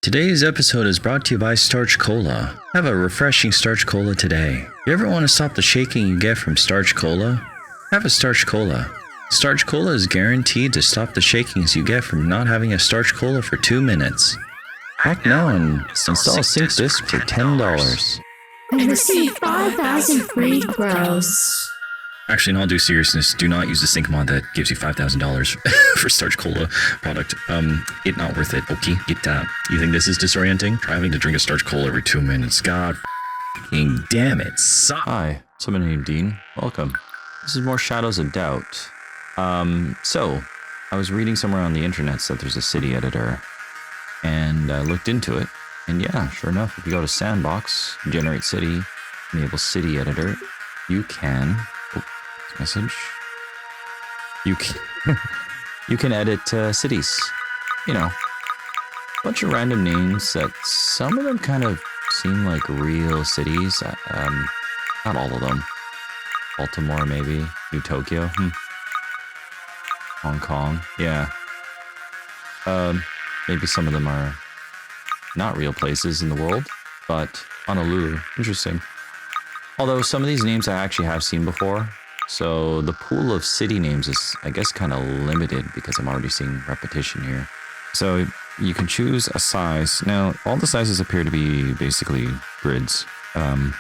Today's episode is brought to you by Starch Kola. Have a refreshing Starch Kola today. You ever want to stop the shaking you get from Starch Kola? Have a Starch Kola. Starch Kola is guaranteed to stop the shakings you get from not having a Starch Kola for 2 minutes. Act now and install a sync disk for $10. And receive 5,000 free grows. Actually, in all due seriousness, do not use the sync mod that gives you $5,000 for Starch Kola product. It's not worth it. Okay, get that. You think this is disorienting? Try having to drink a Starch Kola every 2 minutes. God f***ing damn it. Hi, SomeoneNamedDean. Welcome. This is more Shadows of Doubt. So, I was reading somewhere on the internet that there's a city editor, and I looked into it, and yeah, sure enough, if you go to Sandbox, generate city, enable city editor, you can... message. You can edit cities. You know, a bunch of random names that some of them kind of seem like real cities. Not all of them. Baltimore, maybe. New Tokyo. Hong Kong. Yeah. Maybe some of them are not real places in the world, but Honolulu. Interesting. Although some of these names I actually have seen before. So the pool of city names is, I guess, kind of limited because I'm already seeing repetition here. So you can choose a size. Now, all the sizes appear to be basically grids. A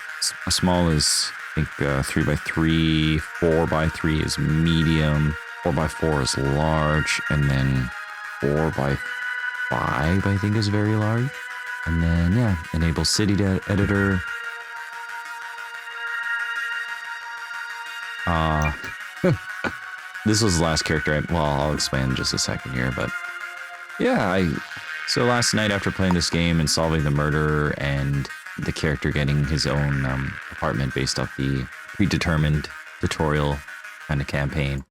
small is, I think, 3x3, 4x3 is medium, 4x4 is large, and then 4x5, I think, is very large. And then, yeah, enable city editor. This was the last character I'll explain in just a second here, but yeah, so last night after playing this game and solving the murder and the character getting his own apartment based off the predetermined tutorial kind of campaign.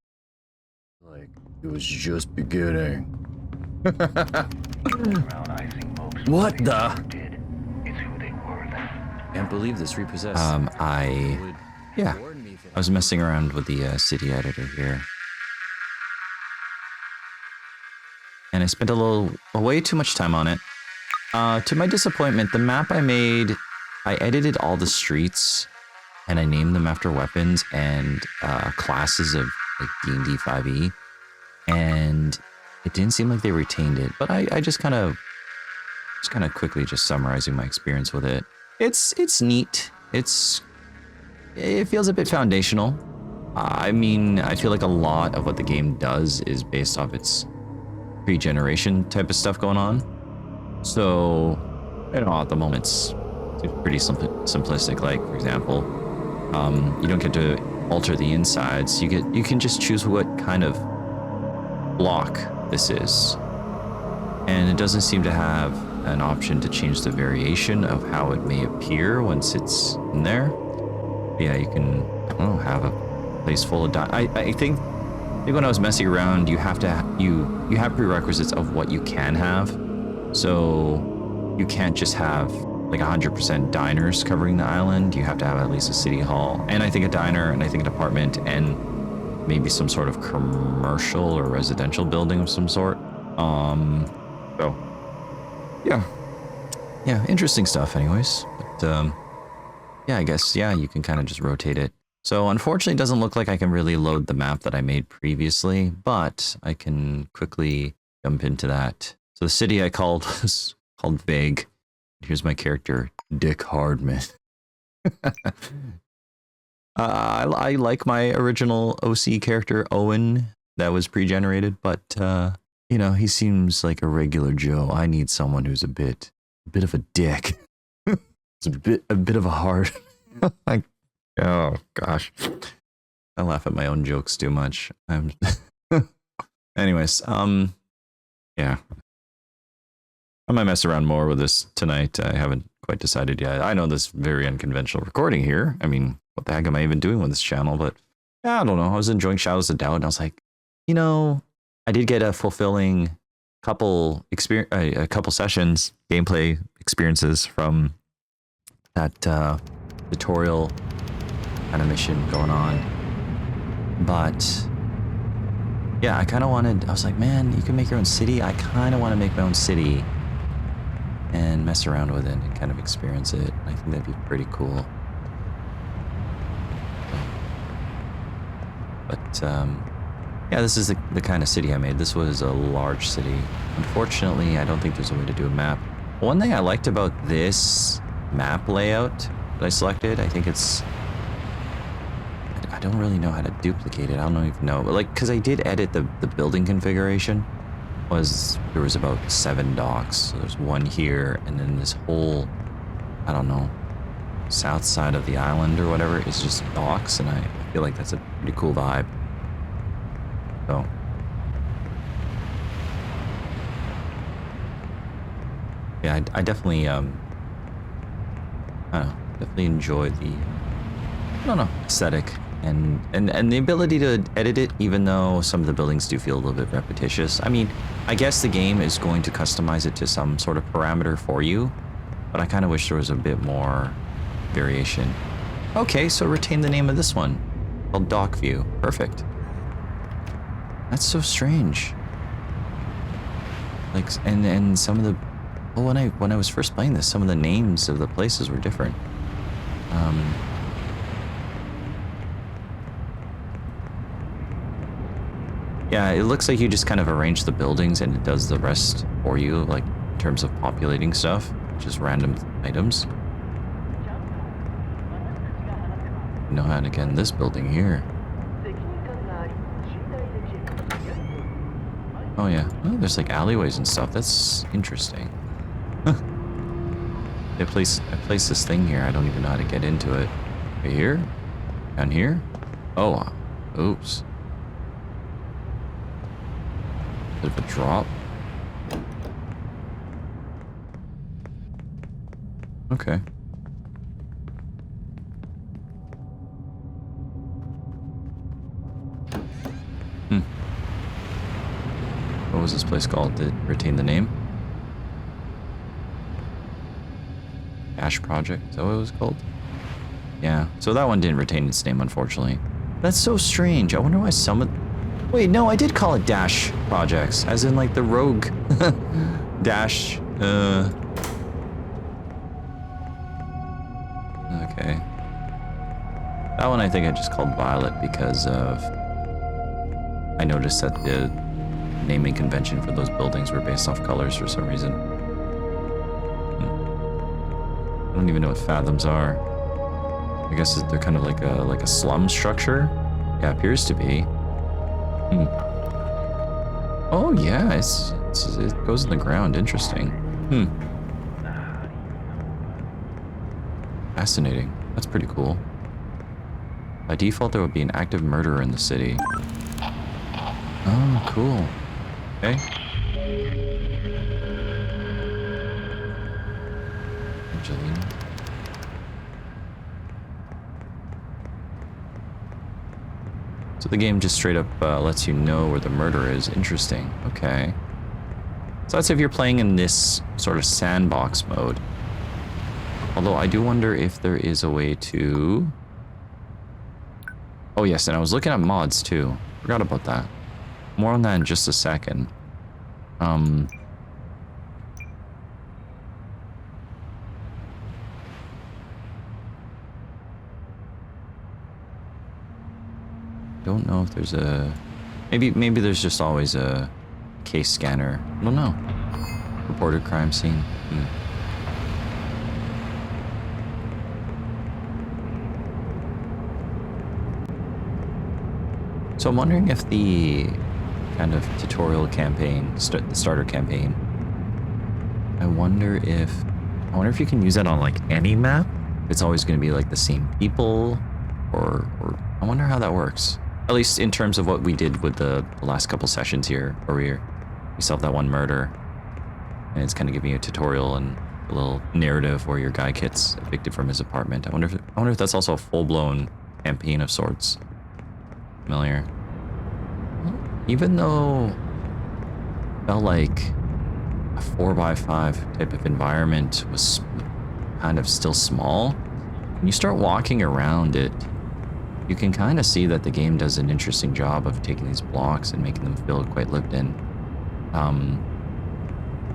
Like, it was just beginning. What the? Can't believe this repossessed. I was messing around with the city editor here. And I spent way too much time on it. To my disappointment, the map I made, I edited all the streets and I named them after weapons and classes of like D&D 5e. And it didn't seem like they retained it, but I just kind of quickly just summarizing my experience with it. It's neat. It feels a bit foundational. I mean, I feel like a lot of what the game does is based off its pre-generation type of stuff going on. So, you know, at the moment it's pretty simplistic. Like, for example, you don't get to alter the insides. You can just choose what kind of block this is. And it doesn't seem to have an option to change the variation of how it may appear once it's in there. Yeah, you can, I don't know, have a place full of I think when I was messing around, you have prerequisites of what you can have. So you can't just have like 100% diners covering the island. You have to have at least a city hall, and I think a diner, and I think an apartment, and maybe some sort of commercial or residential building of some sort. So yeah, interesting stuff anyways. But yeah, I guess, yeah, you can kind of just rotate it. So unfortunately, it doesn't look like I can really load the map that I made previously, but I can quickly jump into that. So the city I called was called Vague. Here's my character, Dick Hardman. I like my original OC character, Owen, that was pre-generated, but you know, he seems like a regular Joe. I need someone who's a bit of a dick. It's a bit of a hard. Like, oh gosh, I laugh at my own jokes too much. Anyways, yeah, I might mess around more with this tonight. I haven't quite decided yet. I know this is very unconventional recording here. I mean, what the heck am I even doing with this channel? But yeah, I don't know. I was enjoying Shadows of Doubt, and I was like, you know, I did get a fulfilling couple sessions, gameplay experiences from that tutorial kind of mission going on. But yeah, I was like, man, you can make your own city. I kind of want to make my own city. mess around with it and kind of experience it. I think that'd be pretty cool. But yeah, this is the kind of city I made. This was a large city. Unfortunately, I don't think there's a way to do a map. One thing I liked about this map layout that I selected, I think it's... I don't really know how to duplicate it. I don't even know. But like, because I did edit the building configuration. There was about 7 docks. So there's one here, and then this whole, I don't know, south side of the island or whatever is just docks, and I feel like that's a pretty cool vibe. So yeah, I definitely I don't know, definitely enjoy the, I don't know, aesthetic and the ability to edit it, even though some of the buildings do feel a little bit repetitious. I mean, I guess the game is going to customize it to some sort of parameter for you, but I kind of wish there was a bit more variation. Okay, so retain the name of this one, called Dock View. Perfect. That's so strange. Like, and some of the, well, when I was first playing this, some of the names of the places were different. Yeah, it looks like you just kind of arrange the buildings and it does the rest for you, like in terms of populating stuff, just random items. You know how to get in this building here. Oh yeah, oh, there's like alleyways and stuff. That's interesting. I placed this thing here. I don't even know how to get into it. Right here? Down here? Oh, oops. Bit of a drop. Okay. What was this place called? Did it retain the name? Ash Project, is that what it was called? Yeah, so that one didn't retain its name, unfortunately. That's so strange. I wonder why some of... Wait, no, I did call it Dash Projects, as in like the Rogue Dash, Okay. That one I think I just called Violet because of... I noticed that the naming convention for those buildings were based off colors for some reason. I don't even know what fathoms are. I guess they're kind of like a slum structure. Yeah, appears to be. Oh yeah, it goes in the ground. Interesting. Fascinating. That's pretty cool. By default, there would be an active murderer in the city. Oh, cool. Okay. Angelina. So the game just straight up lets you know where the murder is. Interesting. Okay. So that's if you're playing in this sort of sandbox mode. Although I do wonder if there is a way to... Oh yes, and I was looking at mods too. Forgot about that. More on that in just a second. Don't know if there's a... Maybe there's just always a case scanner. I don't know. Reported crime scene. So I'm wondering if the kind of tutorial campaign, the starter campaign, I wonder if you can use that on like any map. It's always going to be like the same people, or I wonder how that works. At least in terms of what we did with the last couple sessions here, where we solved that one murder, and it's kind of giving you a tutorial and a little narrative where your guy gets evicted from his apartment. I wonder if that's also a full-blown campaign of sorts. Familiar. Even though it felt like a 4x5 type of environment was kind of still small, when you start walking around it, you can kind of see that the game does an interesting job of taking these blocks and making them feel quite lived in.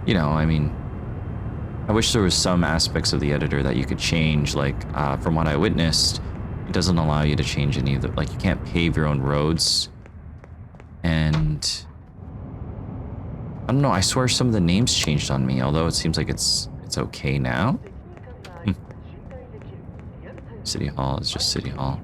You know, I mean, I wish there was some aspects of the editor that you could change, like from what I witnessed, it doesn't allow you to change any of the, like you can't pave your own roads. And I don't know, I swear some of the names changed on me, although it seems like it's okay now. City Hall is just City Hall.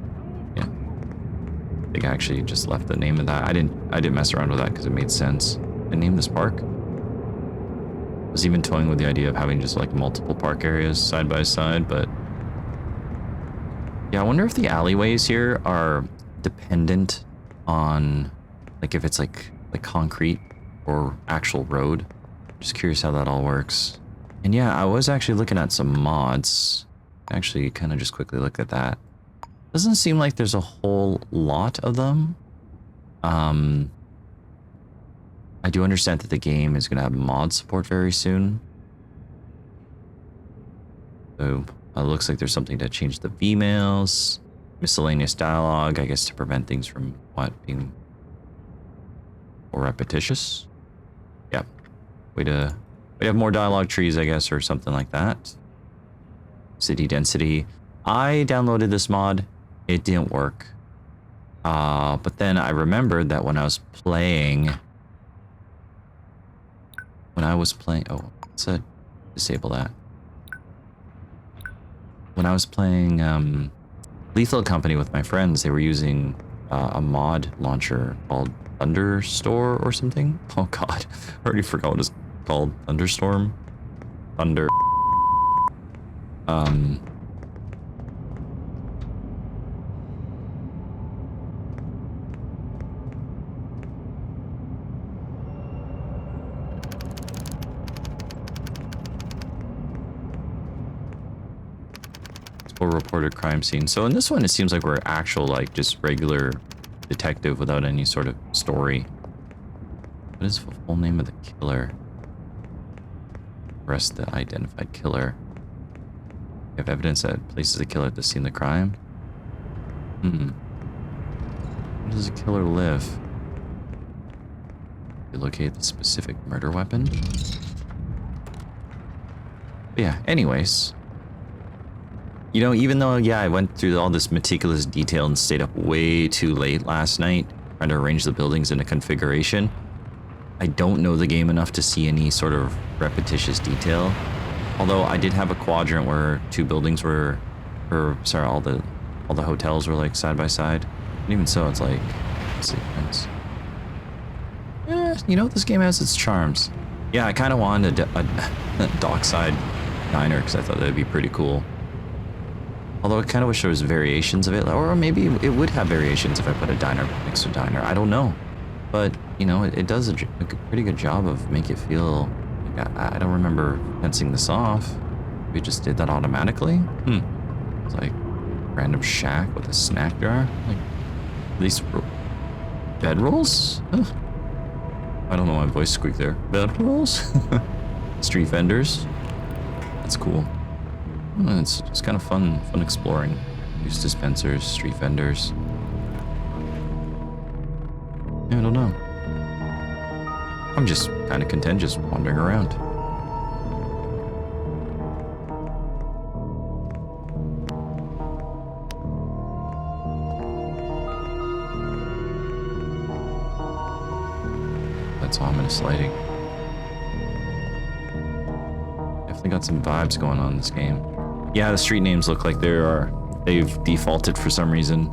Yeah. I think I actually just left the name of that. I didn't mess around with that because it made sense. I named this park. I was even toying with the idea of having just like multiple park areas side by side, but yeah, I wonder if the alleyways here are dependent on like if it's like concrete or actual road. Just curious how that all works. And yeah, I was actually looking at some mods. Actually, kind of just quickly look at that. Doesn't seem like there's a whole lot of them. I do understand that the game is going to have mod support very soon. So it looks like there's something to change the V-mails, miscellaneous dialogue, I guess to prevent things from being more repetitious. Yep. Way to have more dialogue trees, I guess, or something like that. City density. I downloaded this mod. It didn't work. But then I remembered that when I was playing... Oh, let's disable that. When I was playing Lethal Company with my friends, they were using a mod launcher called Thunderstore or something. Oh god, I already forgot what it's called. Thunderstorm? Thunder... reported crime scene. So in this one, it seems like we're actual, like, just regular detective without any sort of story. What is the full name of the killer? Arrest the identified killer. You have evidence that places the killer at the scene of the crime? Where does the killer live? You locate the specific murder weapon? But yeah, anyways. You know, even though, yeah, I went through all this meticulous detail and stayed up way too late last night trying to arrange the buildings into configuration, I don't know the game enough to see any sort of repetitious detail. Although I did have a quadrant where two buildings were, all the hotels were like side by side. And even so, it's like, sequence. You know, this game has its charms. Yeah, I kind of wanted a dockside diner because I thought that'd be pretty cool. Although I kind of wish there was variations of it, or maybe it would have variations if I put a diner next to a diner. I don't know. But, you know, it does a pretty good job of making it feel like I don't remember fencing this off. We just did that automatically. It's like random shack with a snack jar. Like, these bedrolls? Huh. I don't know why my voice squeaked there. Bedrolls? Street vendors. That's cool. It's kind of fun exploring. Use dispensers, street vendors. Yeah, I don't know. I'm just kind of content just wandering around. That's ominous lighting. Definitely got some vibes going on in this game. Yeah, the street names look like they've defaulted for some reason.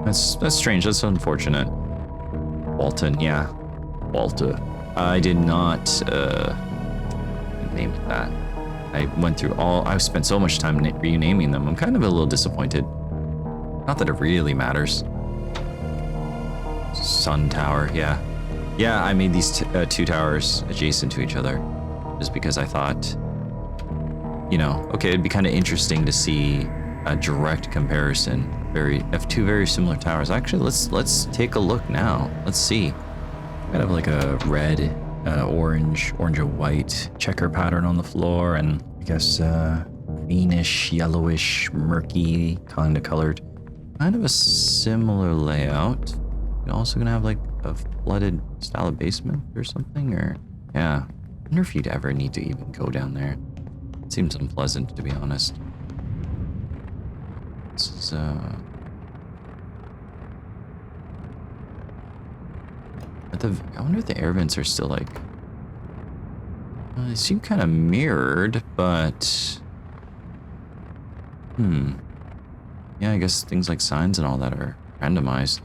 That's strange. That's unfortunate. Walton, yeah. Walter. I did not name it that. I spent so much time renaming them. I'm kind of a little disappointed. Not that it really matters. Sun Tower, yeah. Yeah, I made these two towers adjacent to each other just because I thought, you know, okay, it'd be kind of interesting to see a direct comparison of two very similar towers. Actually, let's take a look now. Let's see. I have like a red, orange and white checker pattern on the floor, and I guess greenish, yellowish, murky kind of colored. Kind of a similar layout. You're also gonna have like a flooded style of basement or something, or yeah. wonder if you'd ever need to even go down there. It seems unpleasant, to be honest. This is, I wonder if the air vents are still like... they seem kind of mirrored, but... Yeah, I guess things like signs and all that are randomized.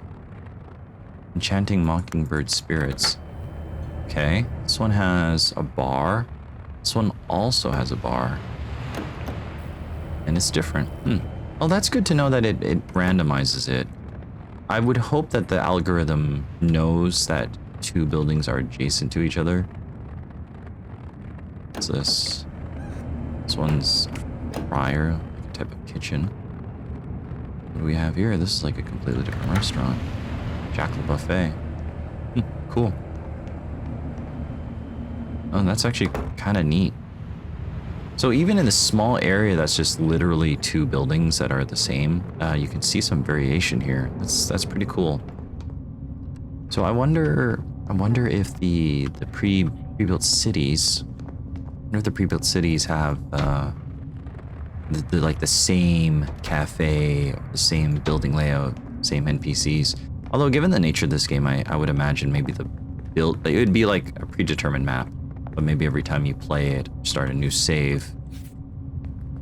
Enchanting mockingbird spirits. Okay, this one has a bar. This one also has a bar. And it's different. Well, that's good to know that it randomizes it. I would hope that the algorithm knows that 2 buildings are adjacent to each other. What's this? This one's fryer, like a type of kitchen. What do we have here? This is like a completely different restaurant. Jackal Buffet. Cool. Oh, that's actually kind of neat. So even in this small area that's just literally 2 buildings that are the same, you can see some variation here. That's pretty cool. So I wonder if the pre-built cities, have like the same cafe, or the same building layout, same NPCs. Although given the nature of this game, I would imagine maybe it would be like a predetermined map, but maybe every time you play it, start a new save,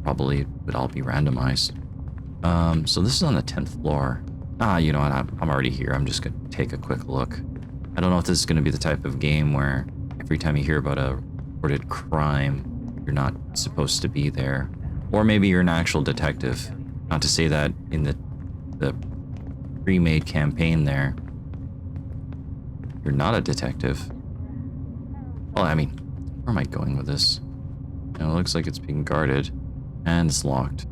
probably it would all be randomized. So this is on the 10th floor. You know what, I'm already here. I'm just gonna take a quick look. I don't know if this is gonna be the type of game where every time you hear about a reported crime, you're not supposed to be there. Or maybe you're an actual detective. Not to say that in the pre-made campaign there, you're not a detective. Well, I mean, where am I going with this? It looks like it's being guarded, and it's locked.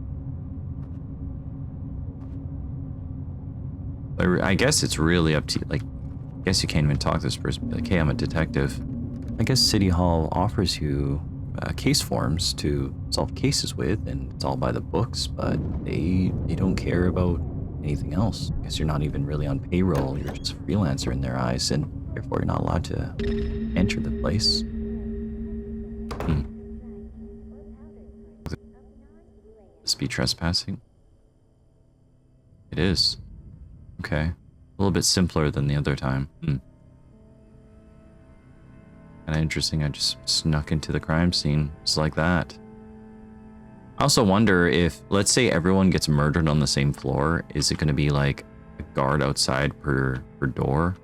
I guess it's really up to you. Like, I guess you can't even talk to this person. Like, hey, I'm a detective. I guess City Hall offers you case forms to solve cases with, and it's all by the books, but they don't care about anything else. I guess you're not even really on payroll. You're just a freelancer in their eyes, and therefore you're not allowed to enter the place. This be trespassing? It is. Okay. A little bit simpler than the other time. Kinda interesting. I just snuck into the crime scene just like that. I also wonder if, let's say everyone gets murdered on the same floor, is it going to be like a guard outside per door?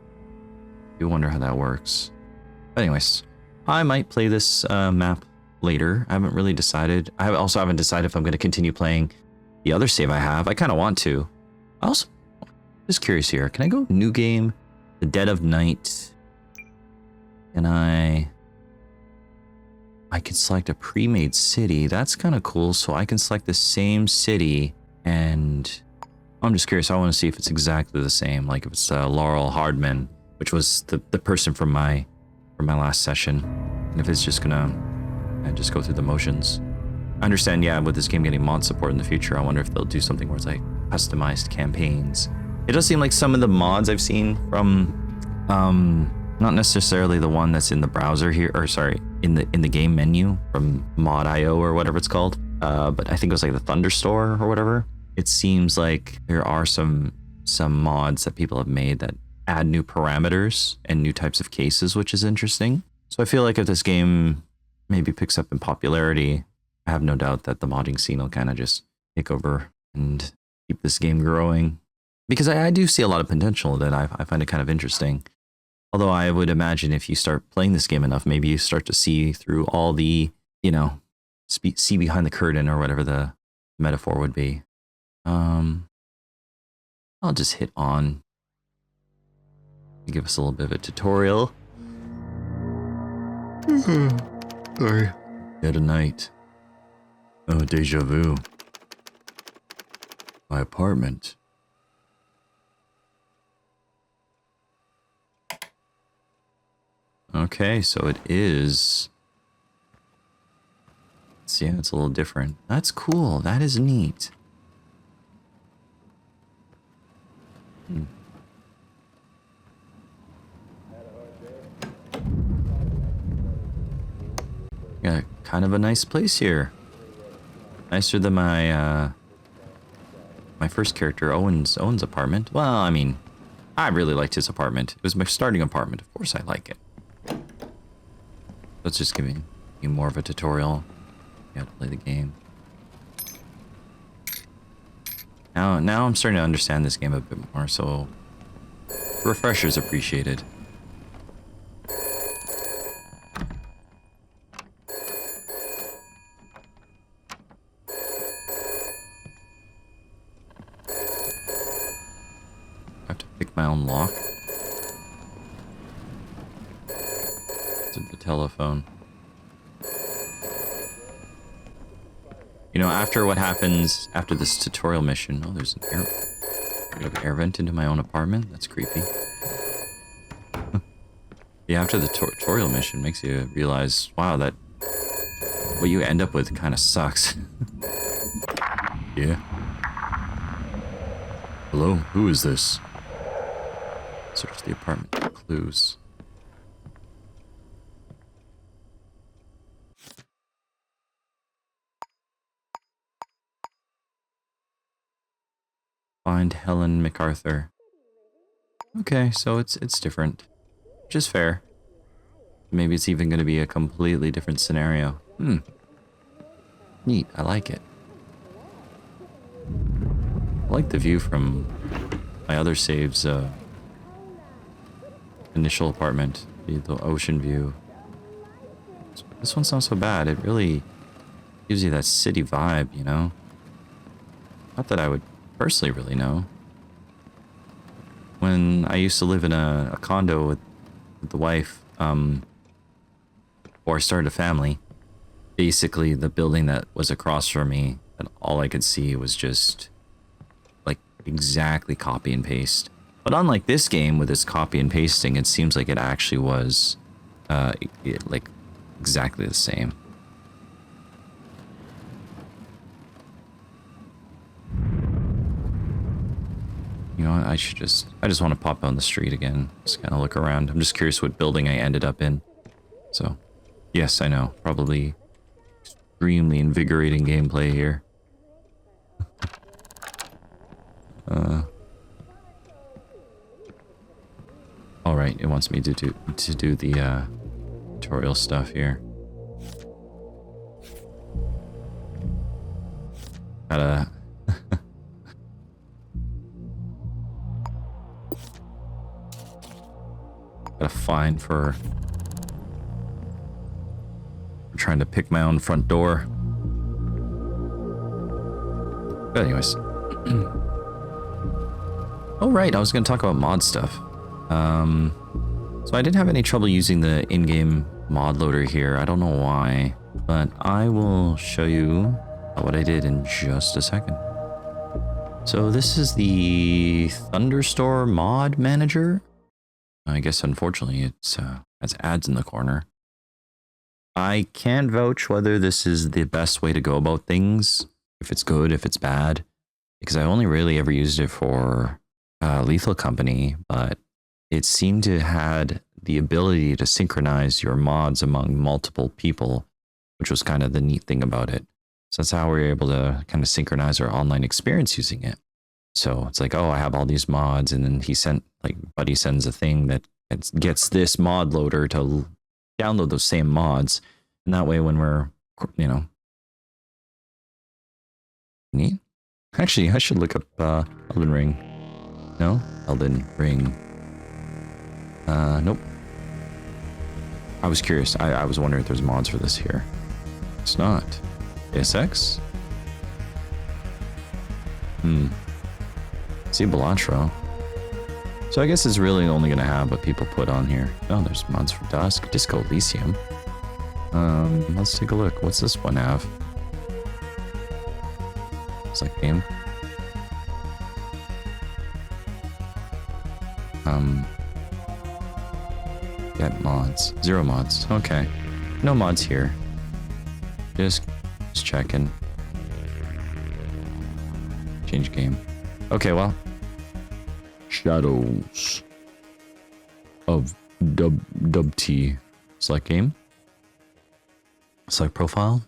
I do wonder how that works. But anyways, I might play this map later. I haven't really decided. I also haven't decided if I'm going to continue playing the other save I have. I kind of want to. I also just curious here. Can I go new game, the Dead of Night? And I can select a pre-made city. That's kind of cool. So I can select the same city, and I'm just curious. I want to see if it's exactly the same. Like if it's Laurel Hardman, which was the person from my last session, and if it's just gonna just go through the motions. I understand, yeah, with this game getting mod support in the future, I wonder if they'll do something where it's like customized campaigns. It does seem like some of the mods I've seen from not necessarily the one that's in the browser here, or sorry, in the game menu from mod.io or whatever it's called, but I think it was like the Thunderstore or whatever. It seems like there are some mods that people have made that add new parameters and new types of cases, which is interesting. So I feel like if this game maybe picks up in popularity, I have no doubt that the modding scene will kind of just take over and keep this game growing. Because I do see a lot of potential that I find it kind of interesting. Although I would imagine if you start playing this game enough, maybe you start to see through all the, see behind the curtain or whatever the metaphor would be. I'll just hit on to give us a little bit of a tutorial. Sorry. Dead of Night. Oh, deja vu. My apartment. Okay, so it is. Yeah, it's a little different. That's cool. That is neat. kind of a nice place here. Nicer than my my first character, Owen's apartment. Well, I mean, I really liked his apartment. It was my starting apartment. Of course I like it. Let's just give you more of a tutorial. You have to play the game. Now I'm starting to understand this game a bit more, so refreshers appreciated. I have to pick my own lock. To the telephone. You know, after what happens after this tutorial mission... Oh, there's an air vent into my own apartment? That's creepy. Yeah, after the tutorial mission makes you realize, wow, that... what you end up with kind of sucks. Yeah. Hello, who is this? Search the apartment for clues. Find Helen MacArthur. Okay, so it's different. Which is fair. Maybe it's even going to be a completely different scenario. Neat, I like it. I like the view from my other saves, initial apartment. The ocean view. This one's not so bad. It really gives you that city vibe, you know? Not that I would personally really know. When I used to live in a condo with the wife, before I started a family, basically the building that was across from me, and all I could see was just like exactly copy and paste. But unlike this game with its copy and pasting, it seems like it actually was like exactly the same. You know, I just want to pop on the street again. Just kind of look around. I'm just curious what building I ended up in. So, yes, I know. Probably extremely invigorating gameplay here. All right, it wants me to do the tutorial stuff here. Gotta got a fine for trying to pick my own front door. But anyways. Oh right, I was going to talk about mod stuff. So I didn't have any trouble using the in-game mod loader here. I don't know why, but I will show you what I did in just a second. So this is the Thunderstore mod manager. I guess unfortunately it has ads in the corner. I can't vouch whether this is the best way to go about things, if it's good, if it's bad, because I only really ever used it for Lethal Company, but it seemed to had the ability to synchronize your mods among multiple people, which was kind of the neat thing about it. So that's how we were able to kind of synchronize our online experience using it. So it's like, oh, I have all these mods, and then Buddy sends a thing that gets this mod loader to download those same mods, and that way when we're, you know, neat. Actually, I should look up Elden Ring. No, Elden Ring. Nope. I was curious. I was wondering if there's mods for this here. It's not. ASX? See Belantro. So I guess it's really only going to have what people put on here. Oh, there's mods for Dusk, Disco Elysium. Let's take a look. What's this one have? Select game. Get mods. 0 mods. Okay. No mods here. Just checking. Change game. Okay, well. Shadows of Dub T. Select game. Select profile.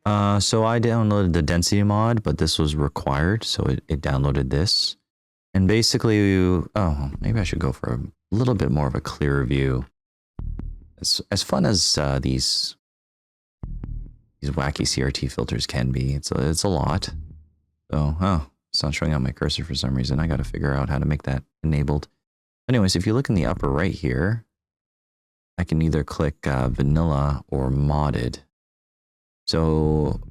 So I downloaded the density mod, but this was required, so it downloaded this. And basically, oh, maybe I should go for a little bit more of a clearer view. As fun as these wacky CRT filters can be, it's a lot. So, oh, it's not showing out my cursor for some reason. I got to figure out how to make that enabled. Anyways, if you look in the upper right here, I can either click vanilla or modded. So,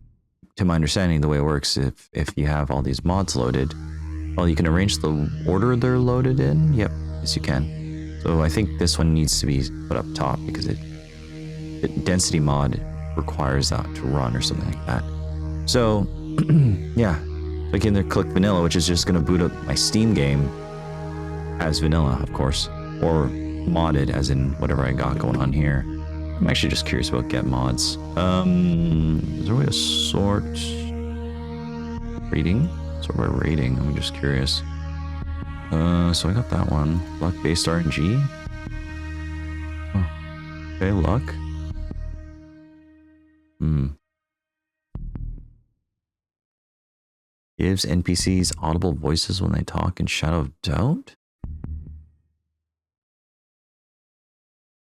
to my understanding, the way it works, if you have all these mods loaded, well, you can arrange the order they're loaded in. Yep, yes you can. So I think this one needs to be put up top because the density mod requires that to run or something like that. So, yeah, so I can either click vanilla, which is just going to boot up my Steam game as vanilla, of course, or modded, as in whatever I got going on here. I'm actually just curious about get mods. Is there a way to sort rating? Sort by rating. I'm just curious. So I got that one. Luck based RNG. Oh. Okay, luck. Gives NPCs audible voices when they talk in Shadow of Doubt?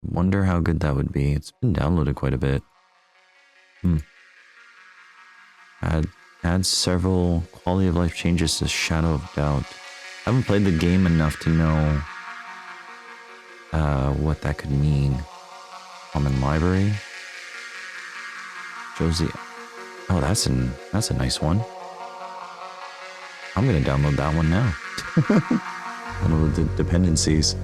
Wonder how good that would be. It's been downloaded quite a bit. Add several quality of life changes to Shadow of Doubt. I haven't played the game enough to know what that could mean. Common library. Josie. Oh, that's a nice one. I'm gonna download that one now. One of the dependencies.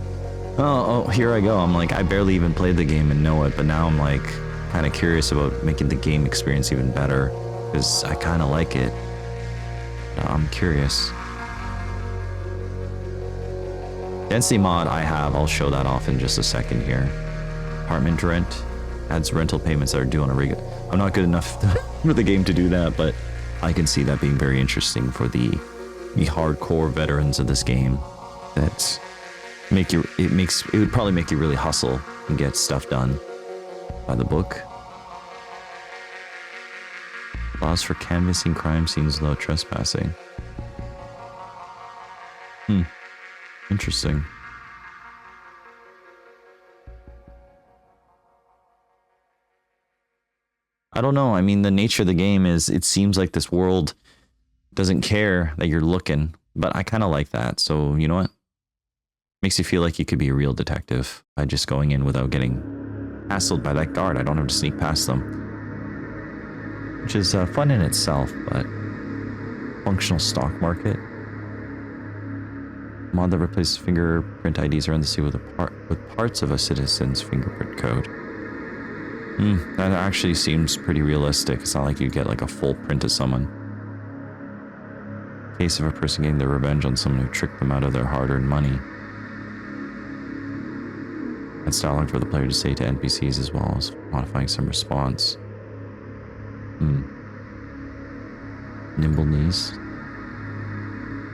Oh, here I go. I'm like, I barely even played the game and know it, but now I'm like kind of curious about making the game experience even better because I kind of like it. I'm curious. Density mod I have. I'll show that off in just a second here. Apartment rent adds rental payments that are due on a regular. I'm not good enough for the game to do that, but I can see that being very interesting for the hardcore veterans of this game. That it would probably make you really hustle and get stuff done by the book. Allows for canvassing crime scenes without trespassing. Interesting. I don't know. I mean, the nature of the game is it seems like this world doesn't care that you're looking, but I kind of like that. So, you know what? Makes you feel like you could be a real detective by just going in without getting hassled by that guard. I don't have to sneak past them. Which is fun in itself, but functional stock market. Mod that replaces fingerprint IDs around the sea with parts of a citizen's fingerprint code. That actually seems pretty realistic. It's not like you get like a full print of someone. Case of a person getting their revenge on someone who tricked them out of their hard-earned money. And styling for the player to say to NPCs as well as modifying some response. Nimble knees.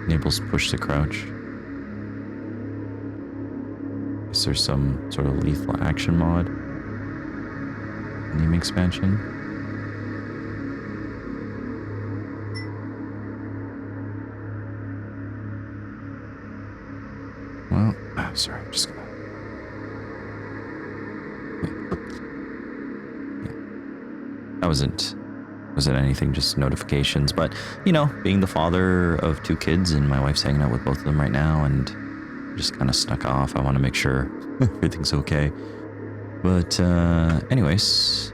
Enables push to crouch. Is there some sort of lethal action mod? Name expansion? Well, sorry, I'm just gonna... That wasn't anything, just notifications. But, you know, being the father of 2 kids and my wife's hanging out with both of them right now and just kind of snuck off. I want to make sure everything's okay. But anyways,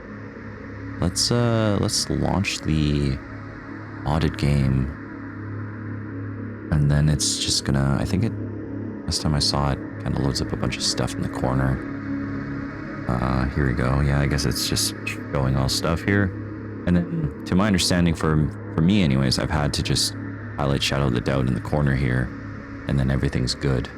let's launch the modded game. And then it's just gonna, I think last time I saw it, kind of loads up a bunch of stuff in the corner. Here we go. Yeah, I guess it's just showing all stuff here. And then, to my understanding, for me anyways, I've had to just highlight Shadow of the Doubt in the corner here, and then everything's good.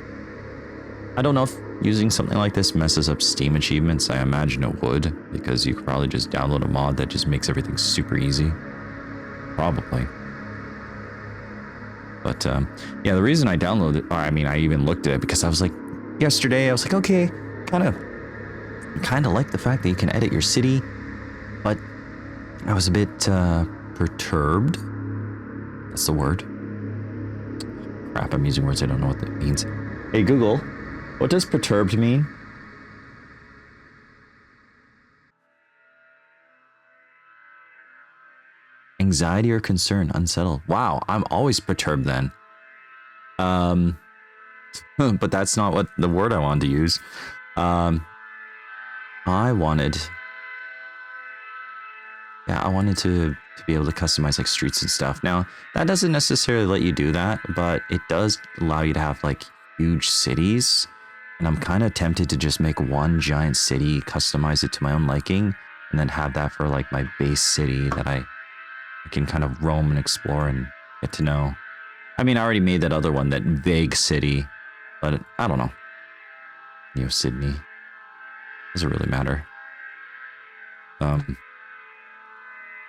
I don't know if using something like this messes up Steam achievements. I imagine it would, because you could probably just download a mod that just makes everything super easy. Probably. But, yeah, the reason I downloaded it, or I mean, I even looked at it because I was like, yesterday, I was like, okay, kind of like the fact that you can edit your city I was a bit perturbed. That's the word. Crap, I'm using words I don't know what that means. Hey Google, what does perturbed mean? Anxiety or concern, unsettled. Wow, I'm always perturbed then. But that's not what the word I wanted to use. I wanted to be able to customize like streets and stuff. Now, that doesn't necessarily let you do that, but it does allow you to have like huge cities. And I'm kind of tempted to just make one giant city, customize it to my own liking, and then have that for like my base city that I can kind of roam and explore and get to know. I mean, I already made that other one, that vague city, but I don't know. Sydney. Doesn't really matter.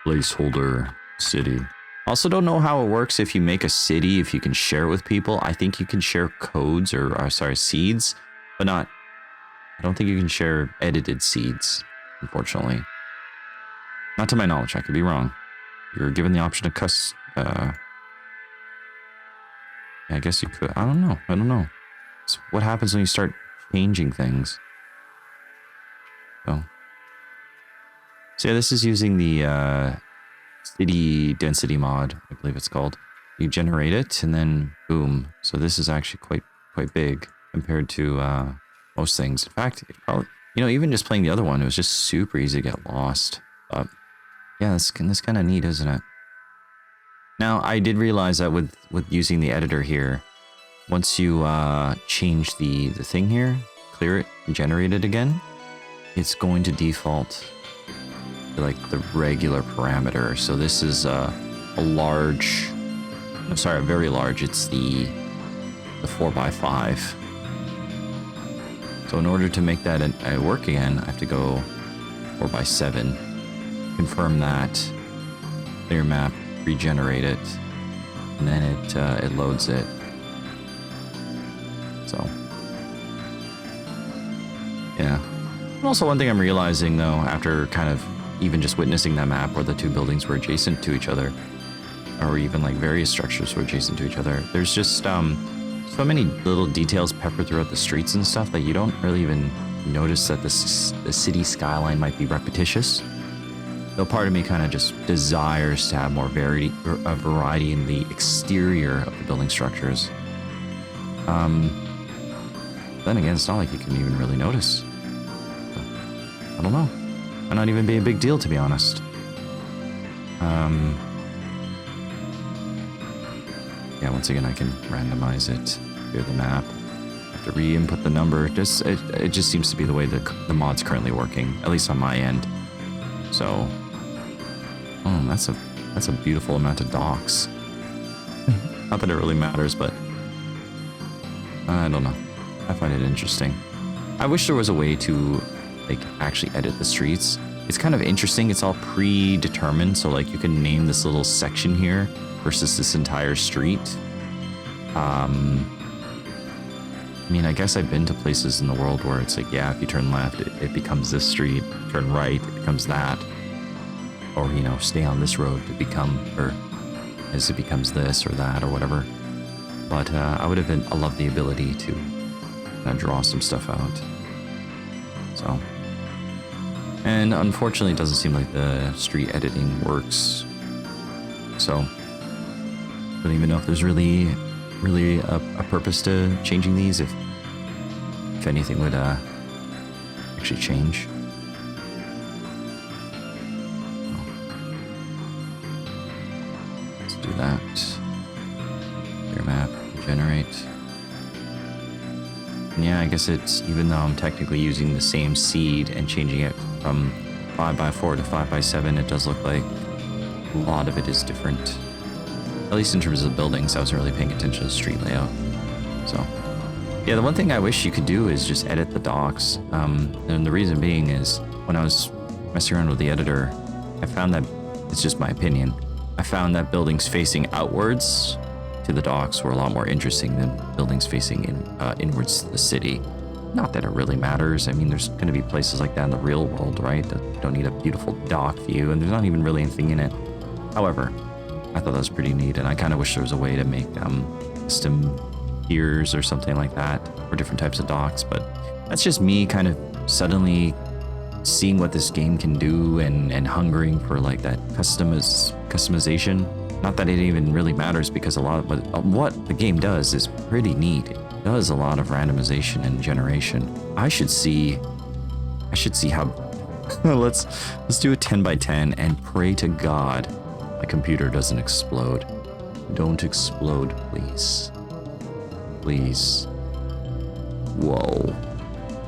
Placeholder city. Also don't know how it works if you make a city, if you can share it with people. I think you can share codes or seeds, but not, I don't think you can share edited seeds, unfortunately. Not to my knowledge, I could be wrong. You're given the option to yeah, I guess you could. I don't know. So what happens when you start changing things? So yeah, this is using the city density mod, I believe it's called. You generate it and then boom. So this is actually quite big compared to most things. In fact, it probably, even just playing the other one, it was just super easy to get lost. But yeah, this kind of neat, isn't it? Now, I did realize that with using the editor here, once you change the thing here, clear it, and generate it again, it's going to default to like the regular parameter. So this is a very large. It's the 4x5. So in order to make that work again, I have to go 4x7, confirm that, clear map, regenerate it, and then it loads it. So yeah. And also one thing I'm realizing though, after kind of even just witnessing that map where the two buildings were adjacent to each other, or even like various structures were adjacent to each other, there's just so many little details peppered throughout the streets and stuff that you don't really even notice that the city skyline might be repetitious. Though part of me kind of just desires to have more variety in the exterior of the building structures. Then again, it's not like you can even really notice. So, I don't know. Might not even be a big deal, to be honest. Yeah, once again, I can randomize it, clear the map. I have to re-input the number. It just seems to be the way the mod's currently working, at least on my end. So, that's a beautiful amount of docks. Not that it really matters, but I don't know. I find it interesting. I wish there was a way to like actually edit the streets. It's kind of interesting. It's all predetermined, so like you can name this little section here versus this entire street. I mean, I guess I've been to places in the world where it's like, yeah, if you turn left, it becomes this street. Turn right, it becomes that. Or, stay on this road to become, or as it becomes this or that or whatever. But I love the ability to draw some stuff out. So, and unfortunately, it doesn't seem like the street editing works. So, I don't even know if there's really a purpose to changing these. If anything would actually change. Let's do that. Clear map, generate. And yeah, I guess it's, even though I'm technically using the same seed and changing it from 5x4 to 5x7, it does look like a lot of it is different. At least in terms of the buildings, I wasn't really paying attention to the street layout. So, yeah, the one thing I wish you could do is just edit the docks. And the reason being is, when I was messing around with the editor, I found that, it's just my opinion, I found that buildings facing outwards to the docks were a lot more interesting than buildings facing inwards to the city. Not that it really matters. I mean, there's going to be places like that in the real world, right? That you don't need a beautiful dock view, and there's not even really anything in it. However, I thought that was pretty neat, and I kind of wish there was a way to make custom piers or something like that for different types of docks, but that's just me kind of suddenly seeing what this game can do and hungering for like that customization. Not that it even really matters, because a lot of what the game does is pretty neat. It does a lot of randomization and generation. I should see how let's do a 10 by 10 and pray to God my computer doesn't explode. Don't explode, please. Please. Whoa.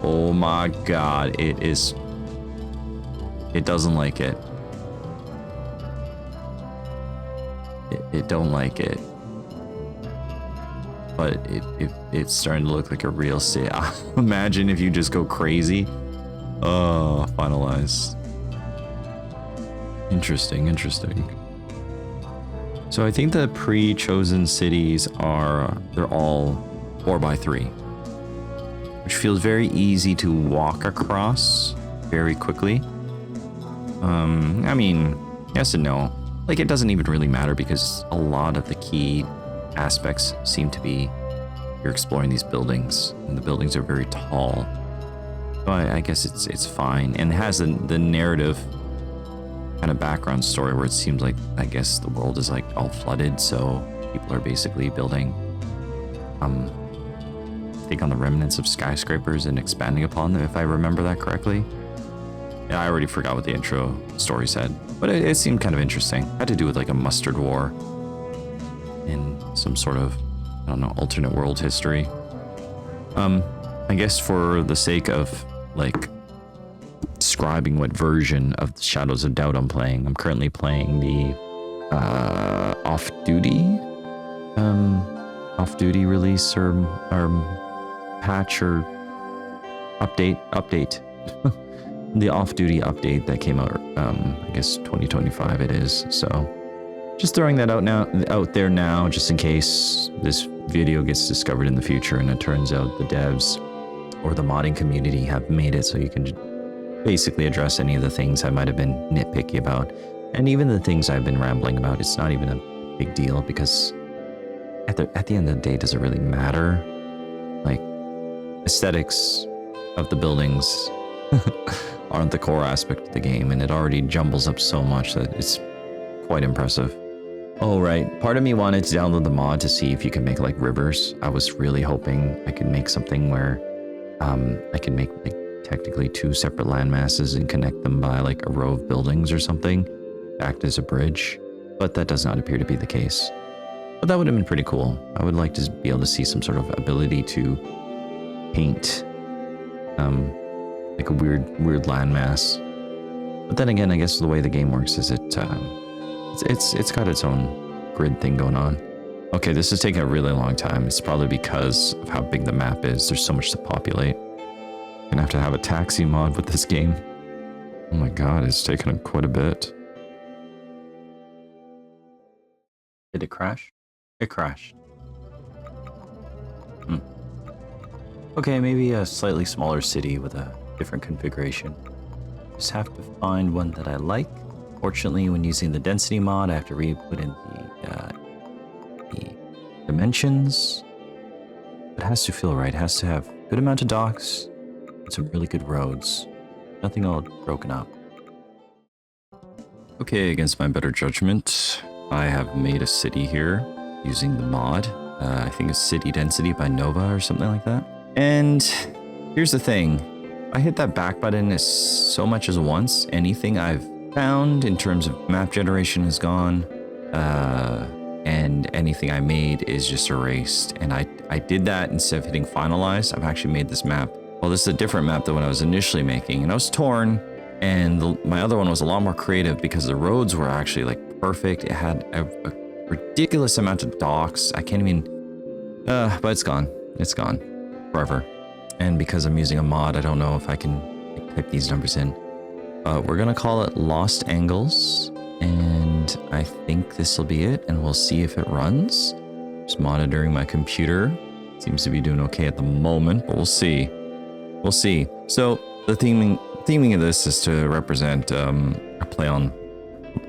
Oh my God, it doesn't like it. It don't like it. But it's starting to look like a real city. Imagine if you just go crazy. Oh, finalize. Interesting. So I think the pre-chosen cities they're all 4x3, which feels very easy to walk across very quickly. I mean, yes and no. Like, it doesn't even really matter, because a lot of the key aspects seem to be you're exploring these buildings, and the buildings are very tall. So I guess it's fine, and it has the narrative kind of background story where it seems like, I guess the world is like all flooded, so people are basically building I think on the remnants of skyscrapers and expanding upon them, if I remember that correctly. Yeah, I already forgot what the intro story said, but it seemed kind of interesting. It had to do with like a mustard war in some sort of, I don't know, alternate world history. I guess for the sake of like describing what version of Shadows of Doubt I'm playing, I'm currently playing the off-duty release or patch or update. The off-duty update that came out, I guess 2025 it is. So just throwing that out there now, just in case this video gets discovered in the future and it turns out the devs or the modding community have made it so you can basically address any of the things I might have been nitpicky about. And even the things I've been rambling about, it's not even a big deal, because at the end of the day, does it really matter? Like, aesthetics of the buildings aren't the core aspect of the game, and it already jumbles up so much that it's quite impressive. Oh, right. Part of me wanted to download the mod to see if you could make like rivers. I was really hoping I could make something where I can make like technically 2 separate land masses and connect them by like a row of buildings or something to act as a bridge, but that does not appear to be the case. But that would have been pretty cool. I would like to be able to see some sort of ability to paint like a weird landmass. But then again, I guess the way the game works is it's got its own grid thing going on. Okay, this is taking a really long time. It's probably because of how big the map is. There's so much to populate. Gonna have to have a taxi mod with this game. Oh my god, it's taken quite a bit. Did it crash? It crashed. Okay, maybe a slightly smaller city with a different configuration. Just have to find one that I like. Fortunately, when using the density mod, I have to re-put in the dimensions. It has to feel right. It has to have a good amount of docks and some really good roads. Nothing all broken up. Okay, against my better judgment, I have made a city here using the mod. I think it's City Density by Nova or something like that. And here's the thing. I hit that back button as so much as once. Anything I've found in terms of map generation is gone. And anything I made is just erased. And I did that instead of hitting finalize. I've actually made this map. Well, this is a different map than what I was initially making. And I was torn. And my other one was a lot more creative because the roads were actually like perfect. It had a ridiculous amount of docks. I can't even, but it's gone. It's gone forever. And because I'm using a mod, I don't know if I can type these numbers in. We're gonna call it Lost Angles. And I think this will be it. And we'll see if it runs. Just monitoring my computer. Seems to be doing okay at the moment, but we'll see. We'll see. So the theming of this is to represent a play on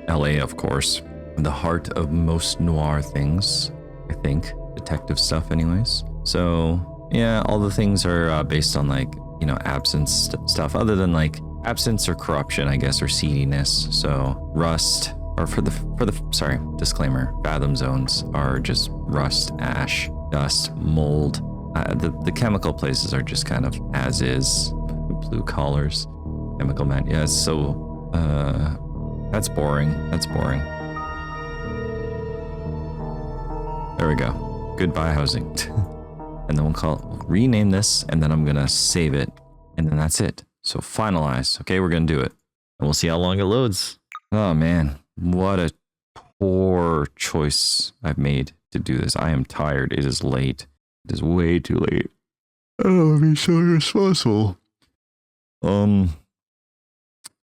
LA, of course, the heart of most noir things, I think, detective stuff anyways. So yeah, all the things are based on like, you know, absence stuff other than like absence or corruption, I guess, or seediness. So rust, or for the sorry, disclaimer, fathom zones are just rust, ash, dust, mold. The chemical places are just kind of as is, blue collars, chemical man. Yeah, so that's boring. That's boring. There we go. Goodbye housing. And then we'll rename this, and then I'm gonna save it, and then that's it. So finalize. Okay, we're gonna do it, and we'll see how long it loads. Oh man, what a poor choice I've made to do this. I am tired. It is late. It is way too late. Oh, I'm so irresponsible. You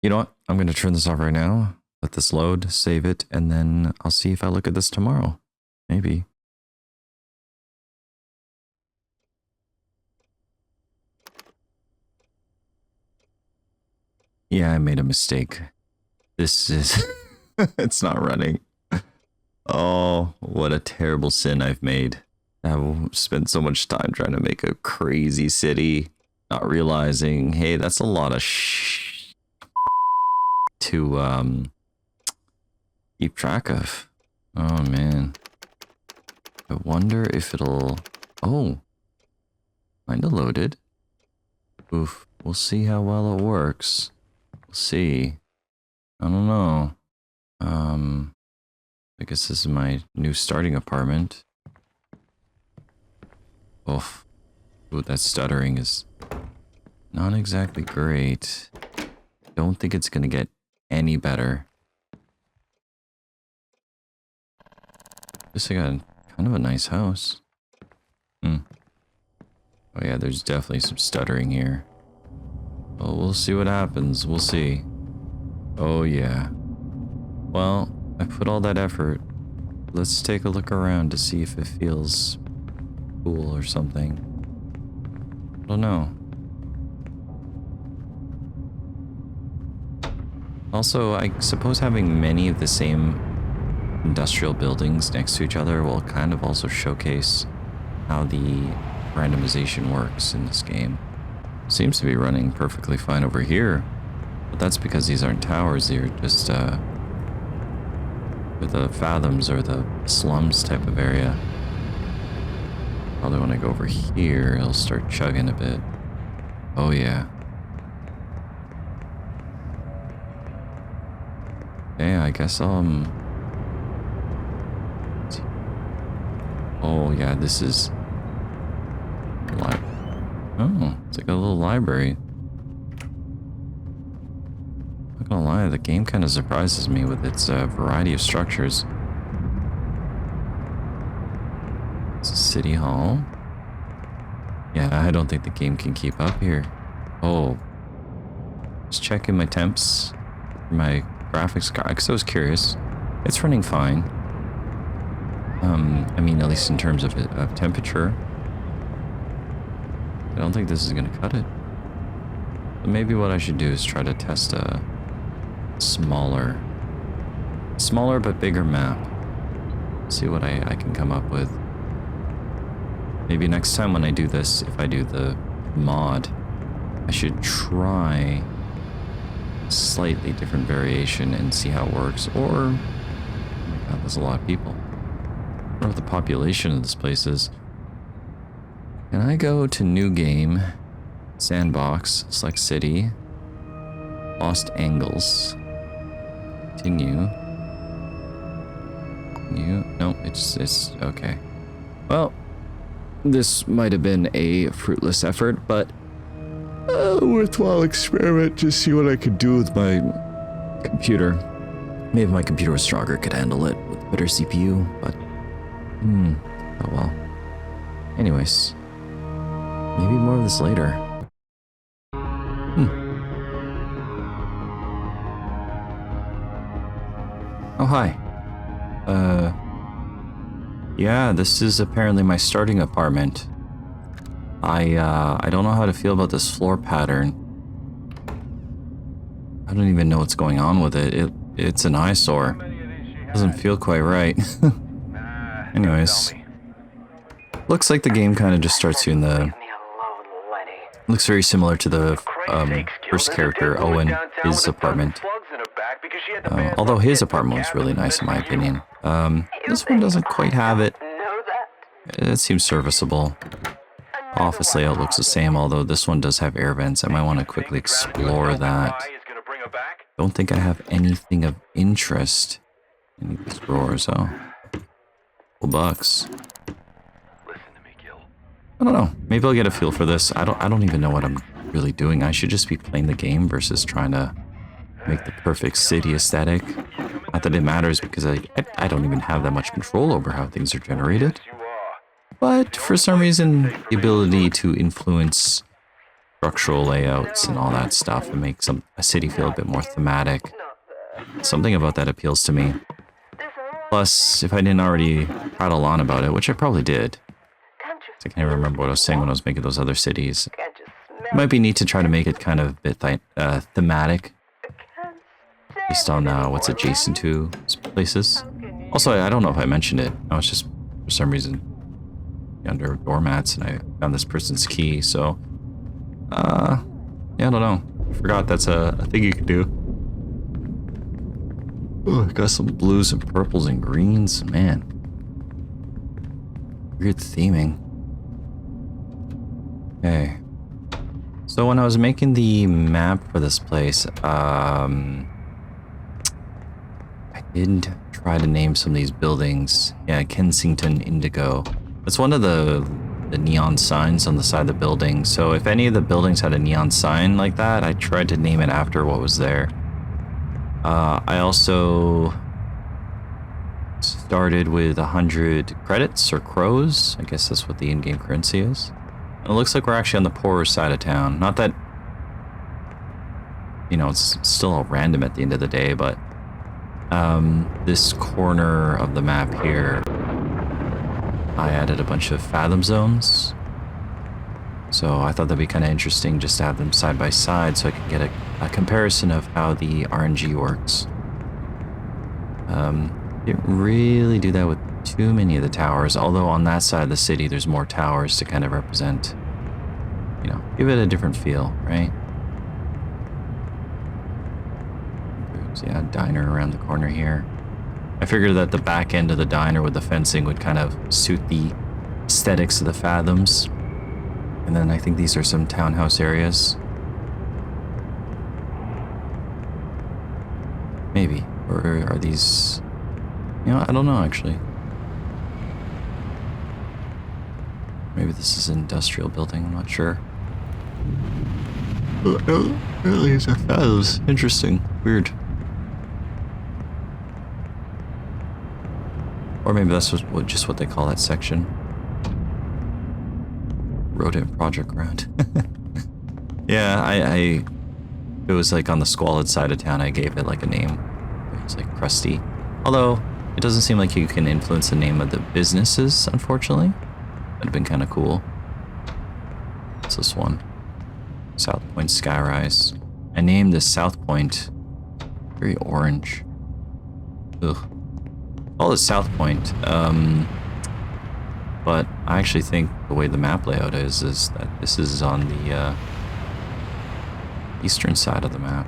know what? I'm gonna turn this off right now. Let this load, save it, and then I'll see if I look at this tomorrow. Maybe. Yeah, I made a mistake. This is... it's not running. Oh, what a terrible sin I've made. I've spent so much time trying to make a crazy city, not realizing, hey, that's a lot of to keep track of. Oh man. I wonder if it'll... Oh. Kinda loaded. Oof. We'll see how well it works. We'll see. I don't know. I guess this is my new starting apartment. Oof. Ooh, that stuttering is not exactly great. Don't think it's gonna get any better. Guess I got kind of a nice house. Oh yeah, there's definitely some stuttering here. Oh, we'll see what happens. We'll see. Oh yeah. Well, I put all that effort. Let's take a look around to see if it feels cool or something. I don't know. Also, I suppose having many of the same industrial buildings next to each other will kind of also showcase how the randomization works in this game. Seems to be running perfectly fine over here, but that's because these aren't towers, they're just with the fathoms or the slums type of area. Probably when I go over here, it'll start chugging a bit. Oh yeah. Okay, I guess oh yeah, this is oh, it's like a little library. Not gonna lie, the game kind of surprises me with its variety of structures. It's a city hall. Yeah, I don't think the game can keep up here. Oh, just checking my temps, my graphics card, because I was curious. It's running fine. I mean, at least in terms of temperature. I don't think this is gonna cut it. But maybe what I should do is try to test a smaller but bigger map. See what I can come up with. Maybe next time when I do this, if I do the mod, I should try a slightly different variation and see how it works. Or, oh my god, there's a lot of people. I don't know what the population of this place is. Can I go to new game, sandbox, select city, lost angles, continue. Nope, it's okay. Well, this might have been a fruitless effort, but a worthwhile experiment to see what I could do with my computer. Maybe if my computer was stronger, could handle it with a better CPU, but oh well. Anyways, maybe more of this later. Oh, hi. Yeah, this is apparently my starting apartment. I don't know how to feel about this floor pattern. I don't even know what's going on with it. It's an eyesore. Doesn't feel quite right. Anyways. Looks like the game kind of just starts you in the... Looks very similar to the first character, Owen, his apartment. Although his apartment was really nice in my opinion. This one doesn't quite have it. It seems serviceable. Office layout looks the same, although this one does have air vents. I might want to quickly explore that. Don't think I have anything of interest in these drawers, though. $2. I don't know. Maybe I'll get a feel for this. I don't even know what I'm really doing. I should just be playing the game versus trying to make the perfect city aesthetic. Not that it matters because I don't even have that much control over how things are generated. But for some reason, the ability to influence structural layouts and all that stuff and make a city feel a bit more thematic. Something about that appeals to me. Plus, if I didn't already prattle on about it, which I probably did. I can't remember what I was saying when I was making those other cities. It might be neat to try to make it kind of a bit thematic. Based on what's adjacent to places. Also, I don't know if I mentioned it. I was just, for some reason, under doormats and I found this person's key, so... yeah, I don't know. I forgot that's a thing you can do. Oh, got some blues and purples and greens. Man. Weird theming. Okay. So when I was making the map for this place, I did try to name some of these buildings. Yeah, Kensington Indigo. That's one of the neon signs on the side of the building. So if any of the buildings had a neon sign like that, I tried to name it after what was there. I also started with 100 credits or crows. I guess that's what the in-game currency is. And it looks like we're actually on the poorer side of town. Not that, you know, it's still all random at the end of the day, but this corner of the map here, I added a bunch of fathom zones. So I thought that'd be kind of interesting just to have them side by side so I could get a comparison of how the RNG works. Didn't really do that with too many of the towers, although on that side of the city there's more towers to kind of represent, you know, give it a different feel, right? There's, yeah, a diner around the corner here. I figured that the back end of the diner with the fencing would kind of suit the aesthetics of the fathoms. And then I think these are some townhouse areas. Maybe. Or are these... You know, I don't know actually. Maybe this is an industrial building, I'm not sure. Oh, these are fathoms. Interesting. Weird. Or maybe that's just what they call that section. Rodent project ground. Yeah, it was like on the squalid side of town, I gave it like a name. It was like Krusty. Although, it doesn't seem like you can influence the name of the businesses, unfortunately. That'd have been kind of cool. What's this one? South Point Skyrise. I named this South Point. Very orange. Ugh. Call it South Point. But I actually think the way the map layout is that this is on the eastern side of the map.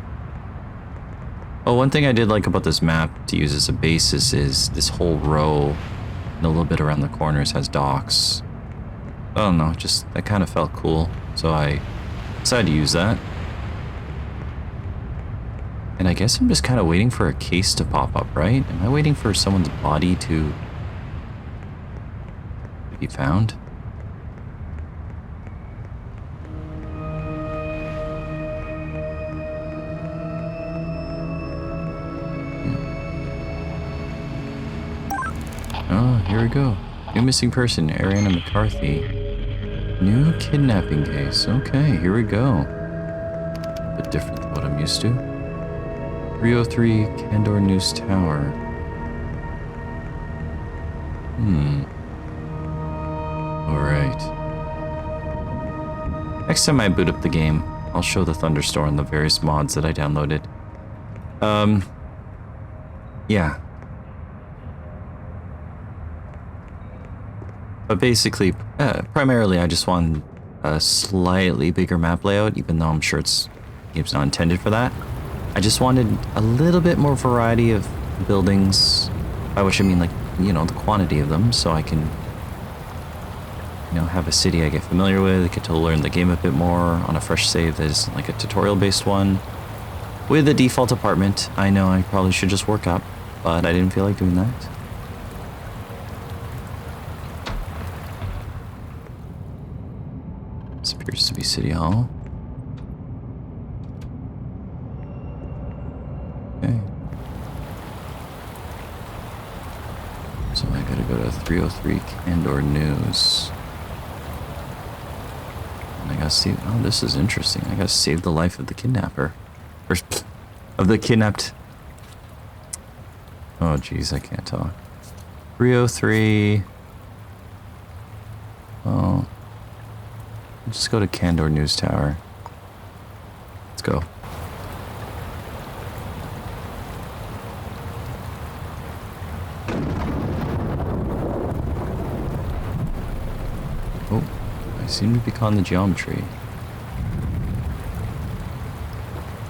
Oh, one thing I did like about this map to use as a basis is this whole row and a little bit around the corners has docks. I don't know, just that kind of felt cool, so I decided to use that. And I guess I'm just kind of waiting for a case to pop up, right? Am I waiting for someone's body to be found? Oh, here we go. New missing person, Ariana McCarthy. New kidnapping case. Okay, here we go. A bit different than what I'm used to. 303 Candor Noose Tower. Alright. next time I boot up the game, I'll show the Thunderstorm and the various mods that I downloaded. Yeah. But basically, primarily I just want a slightly bigger map layout, even though I'm sure the game's not intended for that. I just wanted a little bit more variety of buildings, by which I mean, like, you know, the quantity of them, so I can, you know, have a city I get familiar with, get to learn the game a bit more on a fresh save that isn't like a tutorial-based one. With a default apartment, I know I probably should just work up, but I didn't feel like doing that. This appears to be City Hall. Okay. So I gotta go to 303 Candor News. And I gotta see. Oh, this is interesting. I gotta save the life of the kidnapper. Or, of the kidnapped. Oh, jeez, I can't talk. 303. Oh. Just go to Candor News Tower. Let's go. Oh, I seem to be caught in the geometry.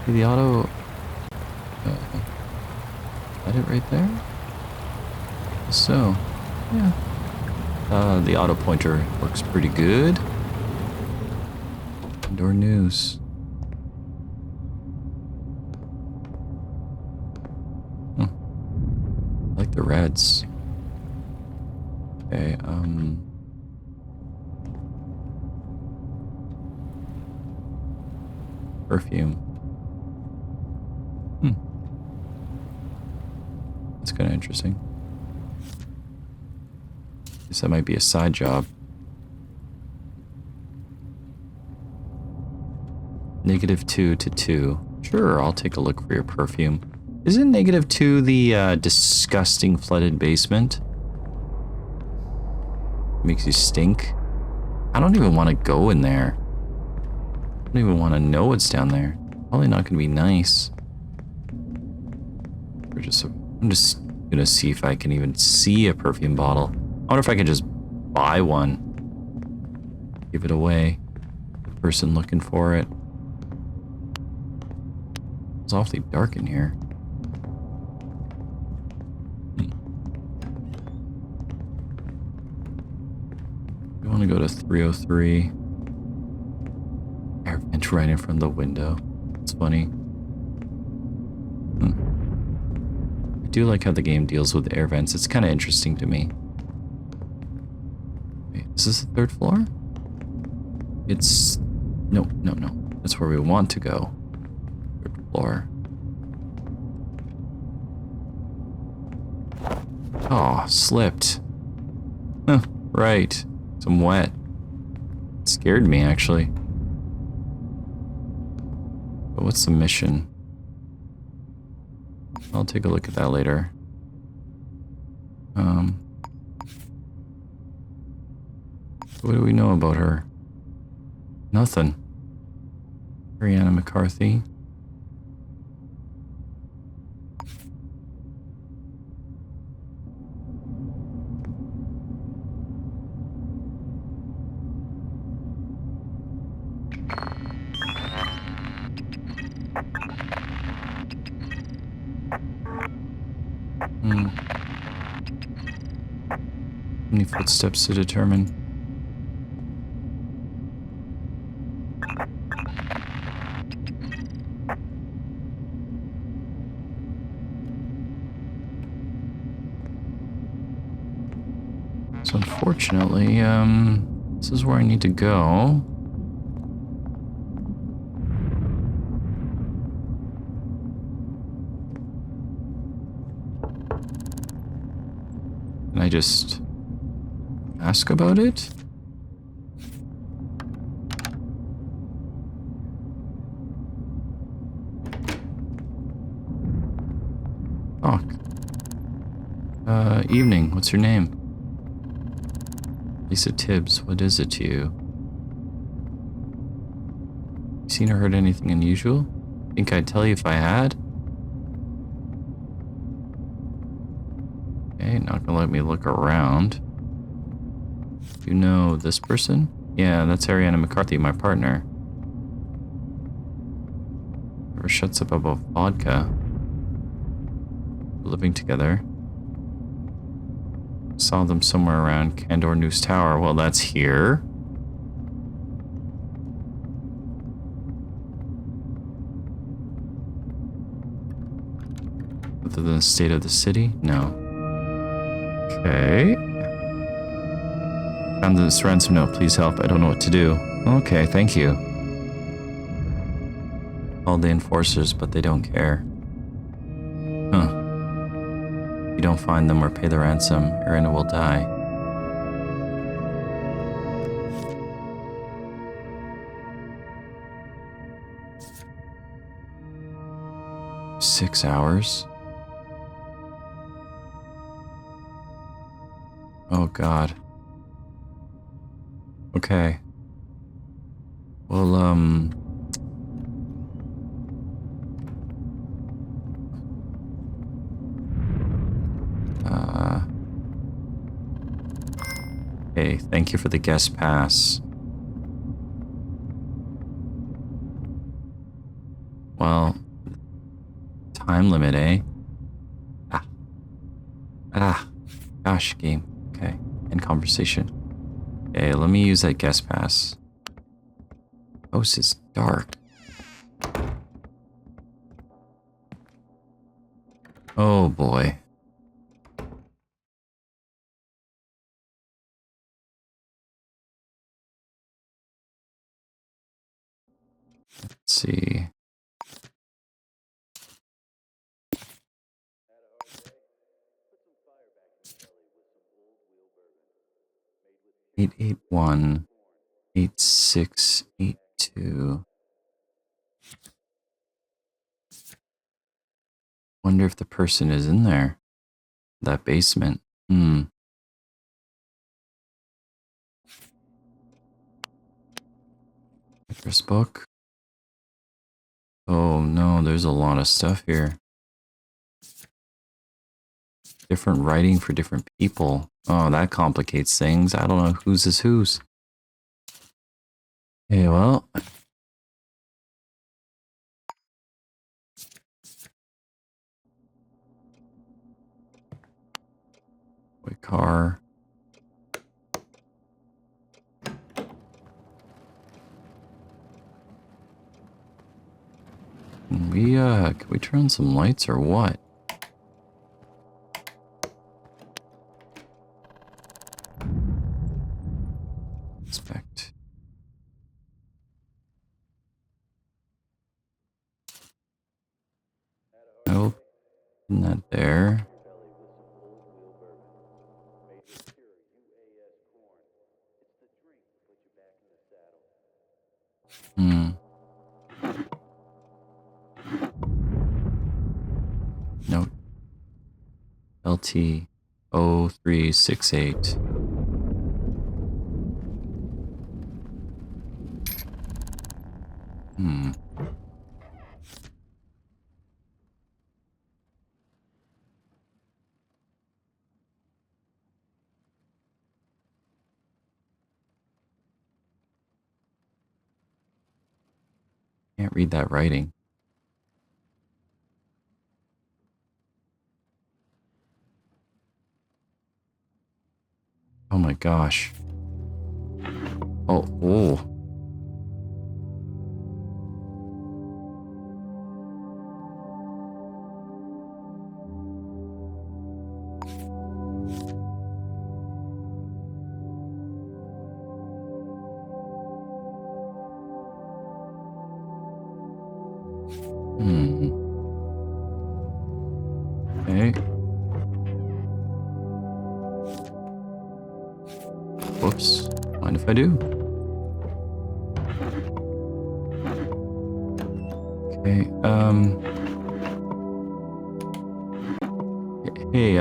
See the auto... is that it right there? So, yeah. The auto pointer works pretty good. Indoor news. I like the reds. Okay, perfume. That's kind of interesting. Guess that might be a side job. -2 to 2. Sure, I'll take a look for your perfume. Isn't -2 the disgusting flooded basement? Makes you stink. I don't even want to go in there. I don't even want to know what's down there. Probably not going to be nice. I'm just going to see if I can even see a perfume bottle. I wonder if I can just buy one. Give it away. The person looking for it. It's awfully dark in here. We want to go to 303. Air vent right in front of the window. It's funny. I do like how the game deals with air vents. It's kind of interesting to me. Wait, is this the 3rd floor? It's... No. That's where we want to go. 3rd floor. Oh, slipped. Huh, right. I'm wet. It scared me, actually. But what's the mission? I'll take a look at that later. What do we know about her? Nothing. Ariana McCarthy. Any footsteps to determine? So unfortunately, this is where I need to go. Can I just ask about it? Talk. Evening. What's your name? Lisa Tibbs. What is it to you? seen or heard anything unusual? Think I'd tell you if I had? Okay, not gonna let me look around. You know this person? Yeah, that's Ariana McCarthy, my partner. Never shuts up about vodka. We're living together. Saw them somewhere around Candor News Tower. Well, that's here. Other than the state of the city? No. Okay. Found this ransom note. Please help. I don't know what to do. Okay, thank you. Called the enforcers, but they don't care. Huh. If you don't find them or pay the ransom, Irina will die. Six hours? Oh god. Okay. Well, hey, thank you for the guest pass. Well, time limit, eh? Gosh, game. Okay, end conversation. Okay, let me use that guest pass. House is dark. Oh boy. Let's see. Eight 8682. Wonder if the person is in there. That basement. Address book. Oh no, there's a lot of stuff here. Different writing for different people. Oh, that complicates things. I don't know whose is whose. Okay, well. Wait, car. Can we turn on some lights or what? Inspect. Nope. Not there. Note. LT 0368. Can't read that writing. Oh my gosh. Oh. Okay. Whoops. Mind if I do? Okay, hey,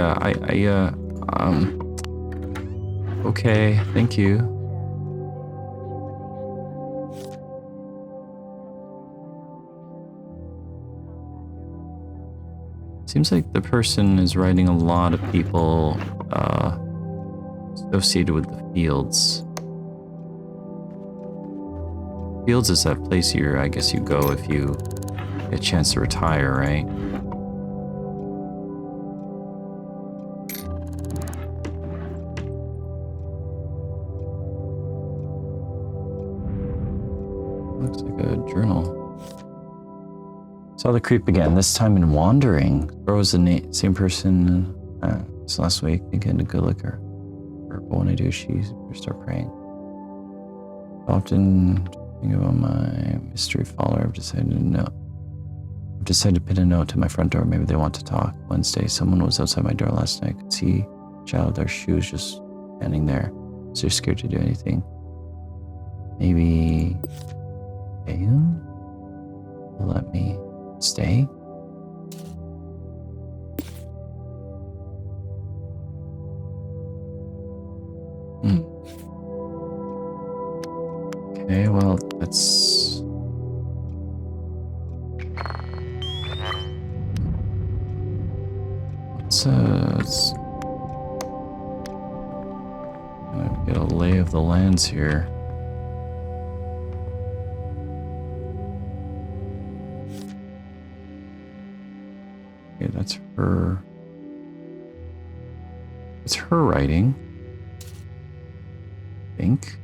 okay, thank you. Seems like the person is writing a lot of people associated with the fields. Fields is that place I guess you go if you get a chance to retire, right? Looks like a journal. Saw the creep again, this time in wandering. Bro was the same person as last week. Again, a good looker. But when I do, she start praying. Often think about my mystery follower. I've decided to pin a note to my front door. Maybe they want to talk. Wednesday, someone was outside my door last night. I could see a child with their shoes just standing there. So they're scared to do anything. Maybe they will let me stay? Okay, well, that's... let's get a lay of the lands here. Okay, that's her. It's her writing. I think.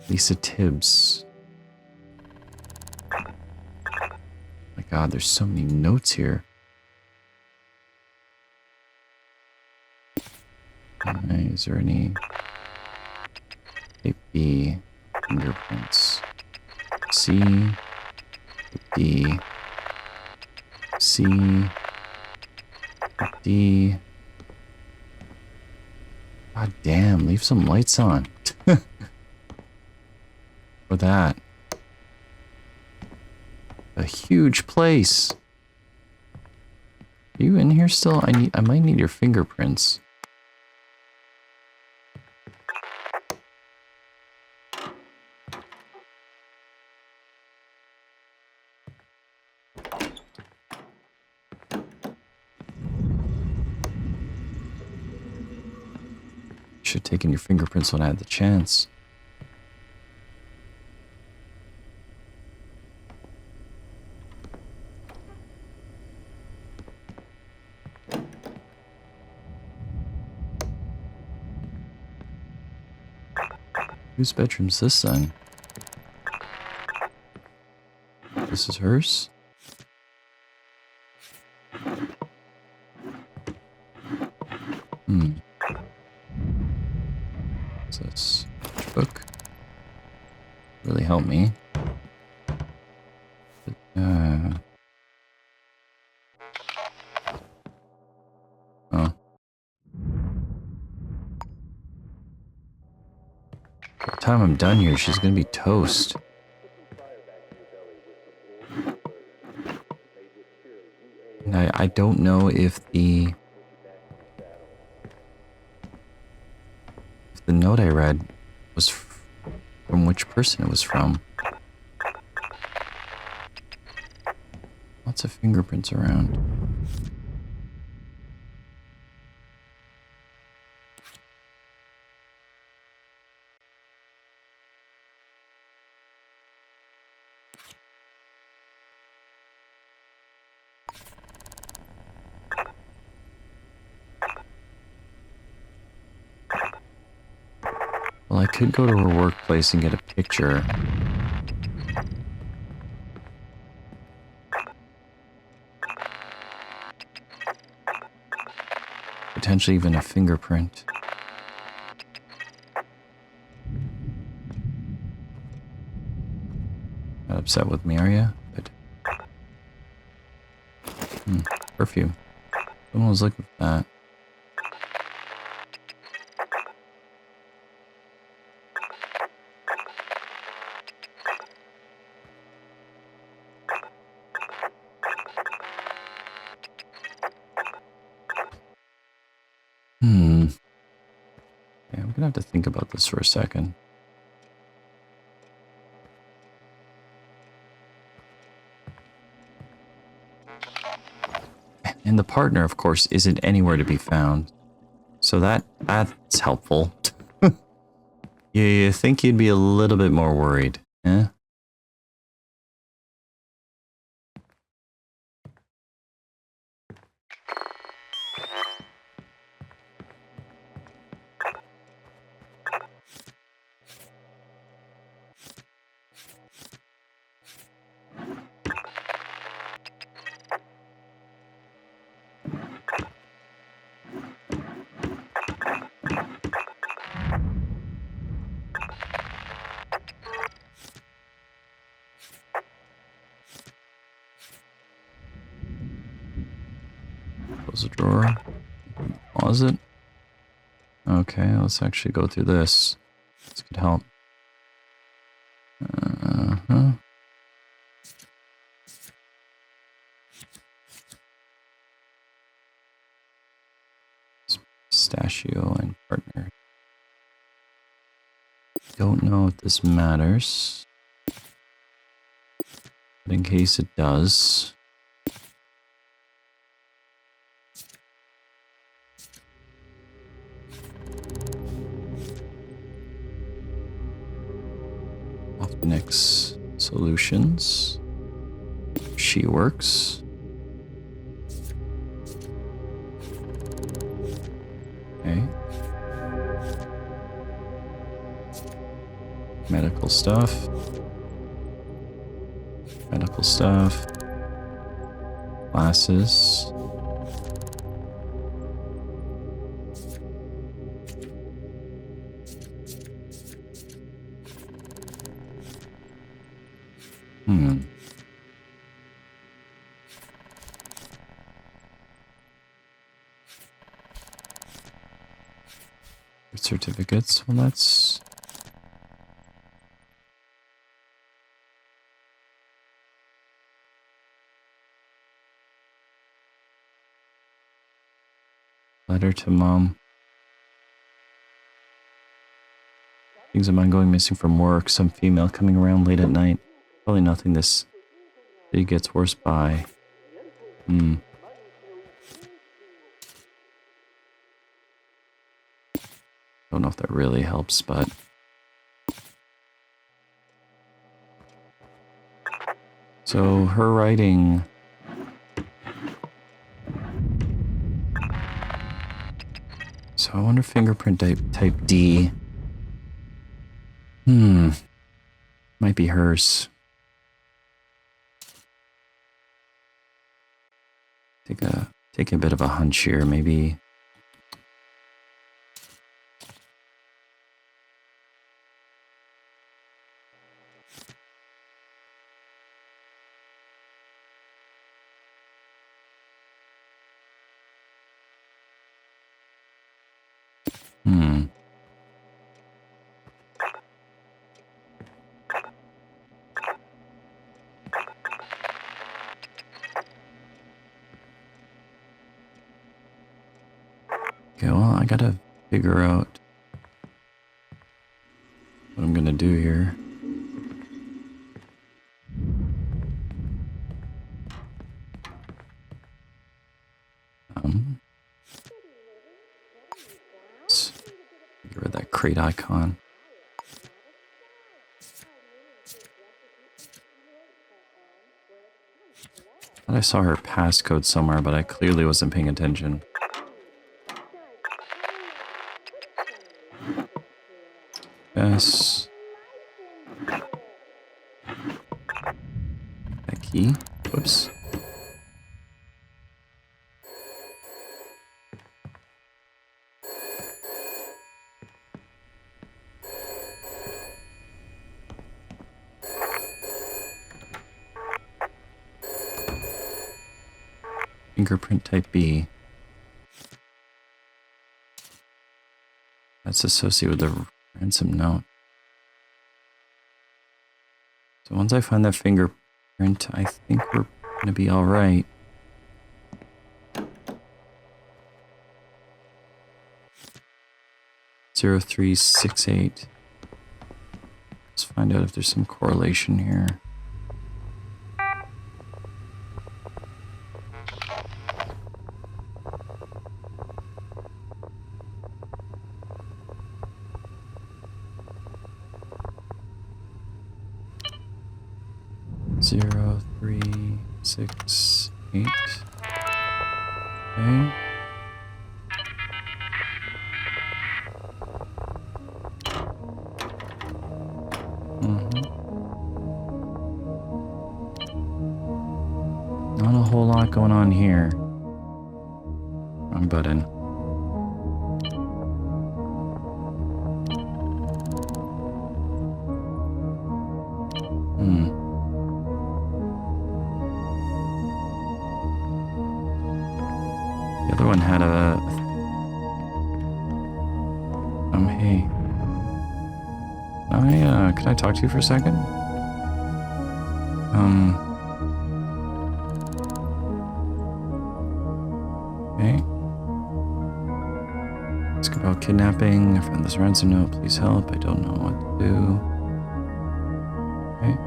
Lisa Tibbs. My God, there's so many notes here. Is there any type B fingerprints? C, D, C, D. God damn, leave some lights on. For that. A huge place. Are you in here still? I might need your fingerprints. Should have taken your fingerprints when I had the chance. Whose bedroom's this then? This is hers? What's this? Book? Really help me. Oh. By the time I'm done here, she's gonna be toast. And I don't know if the note I read was from which person it was from. Lots of fingerprints around. Well, I could go to her workplace and get a picture. Potentially even a fingerprint. Not upset with me, are you? Good. Perfume. Someone was looking for that. Yeah, I'm gonna have to think about this for a second. And the partner, of course, isn't anywhere to be found. So that's helpful. You think you'd be a little bit more worried, eh? Close the drawer. Closet. Okay, let's actually go through this. This could help. Uh-huh. Pistachio and partner. Don't know if this matters. But in case it does. Optics Solutions. She works. Okay. Medical stuff. Medical stuff. Glasses. Certificates. Well, that's letter to mom. Things of mine going missing from work. Some female coming around late at night. Probably nothing this city gets worse by. Don't know if that really helps, but so her writing. So I wonder fingerprint type D. Might be hers. Take a bit of a hunch here, maybe. Okay, well, I gotta figure out what I'm gonna do here. Let's get rid of that crate icon. I thought I saw her passcode somewhere, but I clearly wasn't paying attention. Yes. That key. Whoops. Fingerprint type B. That's associated with the ransom note. So once I find that fingerprint, I think we're gonna be all right. Zero 0368. Let's find out if there's some correlation here. . 0, 3, 6, 8. Okay. Not a whole lot going on here. Wrong button. The other one had a... hey. Could I talk to you for a second? Okay. Ask about kidnapping. I found this ransom note. Please help. I don't know what to do. Okay.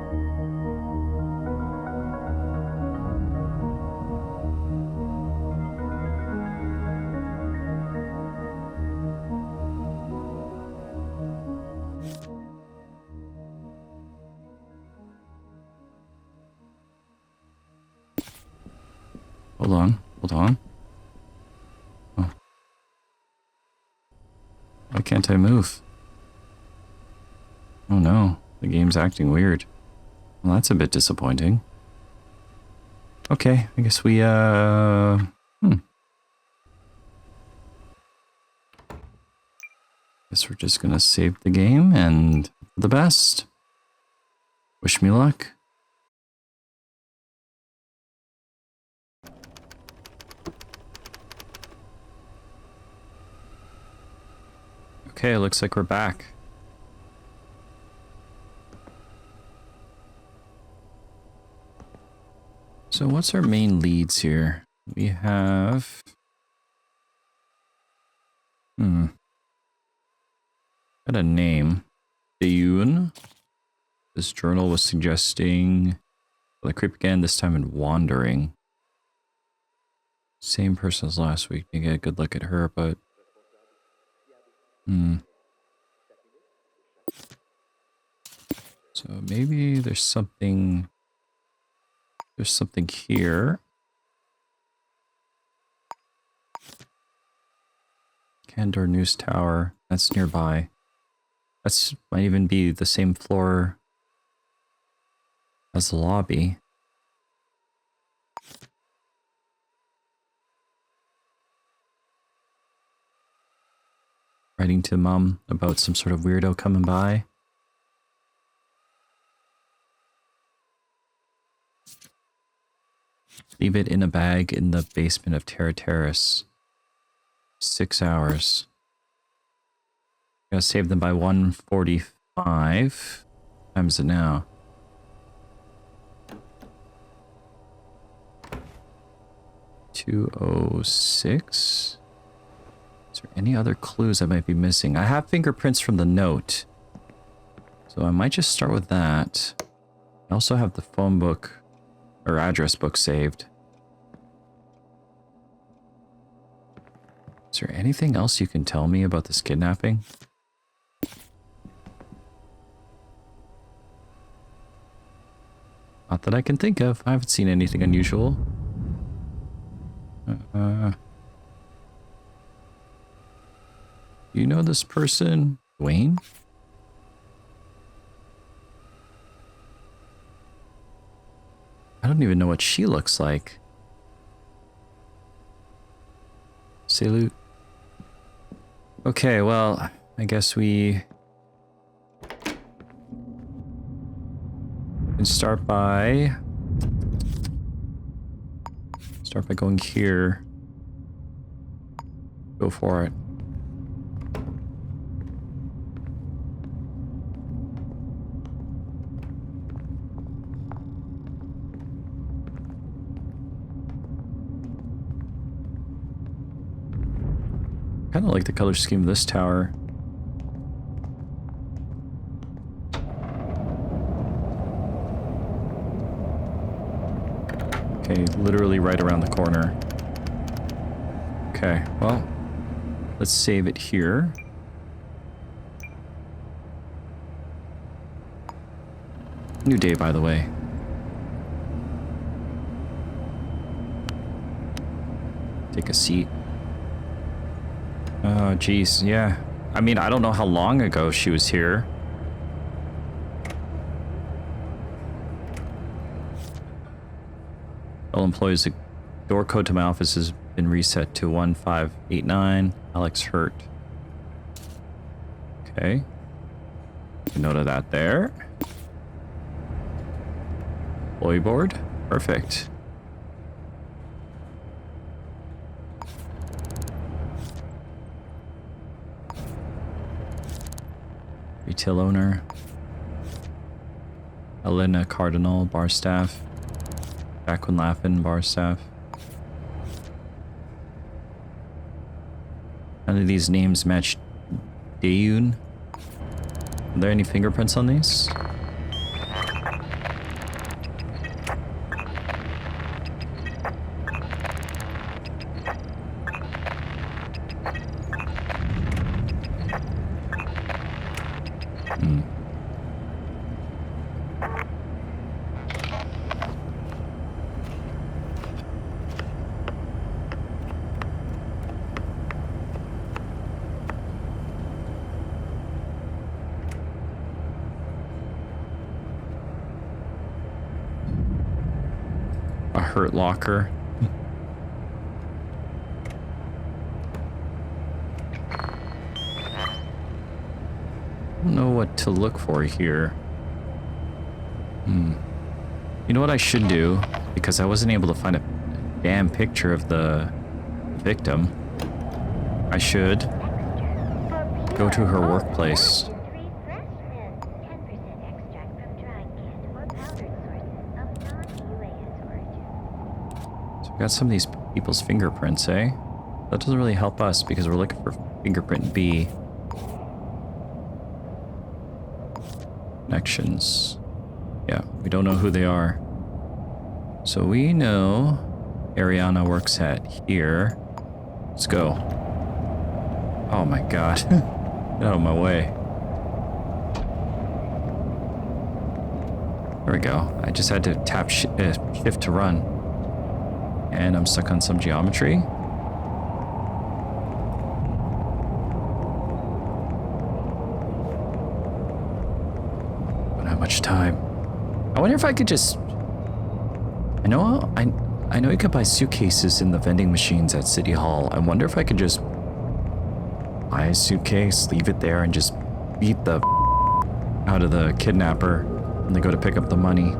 Hold on. Oh. Why can't I move? Oh no, the game's acting weird. Well, that's a bit disappointing. Okay, I guess we, Guess we're just gonna save the game and hope for the best. Wish me luck. Okay, looks like we're back. So what's our main leads here? We have... Got a name. Dean. This journal was suggesting... Well, the creep again, this time in wandering. Same person as last week. You get a good look at her, but... So maybe there's something... There's something here. Candor News Tower. That's nearby. That's might even be the same floor as the lobby. Writing to Mom about some sort of weirdo coming by. Leave it in a bag in the basement of Terra Terrace. 6 hours. Gotta save them by 1:45. What time is it now? $2:06. Is there any other clues I might be missing? I have fingerprints from the note, so I might just start with that. I also have the phone book or address book saved. Is there anything else you can tell me about this kidnapping? Not that I can think of. I haven't seen anything unusual. You know this person? Wayne? I don't even know what she looks like. Salute. Okay, well, I guess we can start by going here. Go for it. Kind of like the color scheme of this tower. Okay, literally right around the corner. Okay, well, let's save it here. New day, by the way. Take a seat. Oh, geez, yeah. I mean, I don't know how long ago she was here. All employees, the door code to my office has been reset to 1589. Alex Hurt. Okay. Make a note of that there. Employee board. Perfect. Retail owner. Elena Cardinal, bar staff. Jacqueline Laffin, bar staff. None of these names match Dayun. Are there any fingerprints on these? A Hurt locker. I don't know what to look for here. You know what I should do? Because I wasn't able to find a damn picture of the victim. I should go to her workplace. So we got some of these people's fingerprints, eh? That doesn't really help us because we're looking for fingerprint B. Connections. Yeah, we don't know who they are. So we know Ariana works at here. Let's go. Oh my god. Get out of my way. There we go. I just had to tap shift to run. And I'm stuck on some geometry. Don't have much time. I wonder if I could just... I know you could buy suitcases in the vending machines at City Hall. I wonder if I could just buy a suitcase, leave it there, and just beat the out of the kidnapper when they go to pick up the money.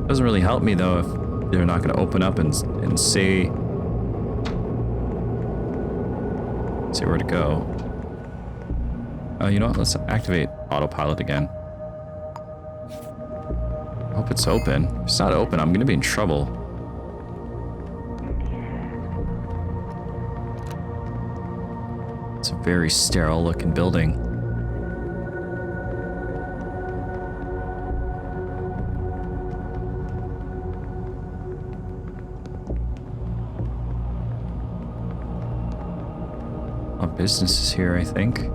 Doesn't really help me though if they're not going to open up and say where to go. You know what? Let's activate autopilot again. I hope it's open. If it's not open, I'm gonna be in trouble. It's a very sterile looking building. A business is here, I think.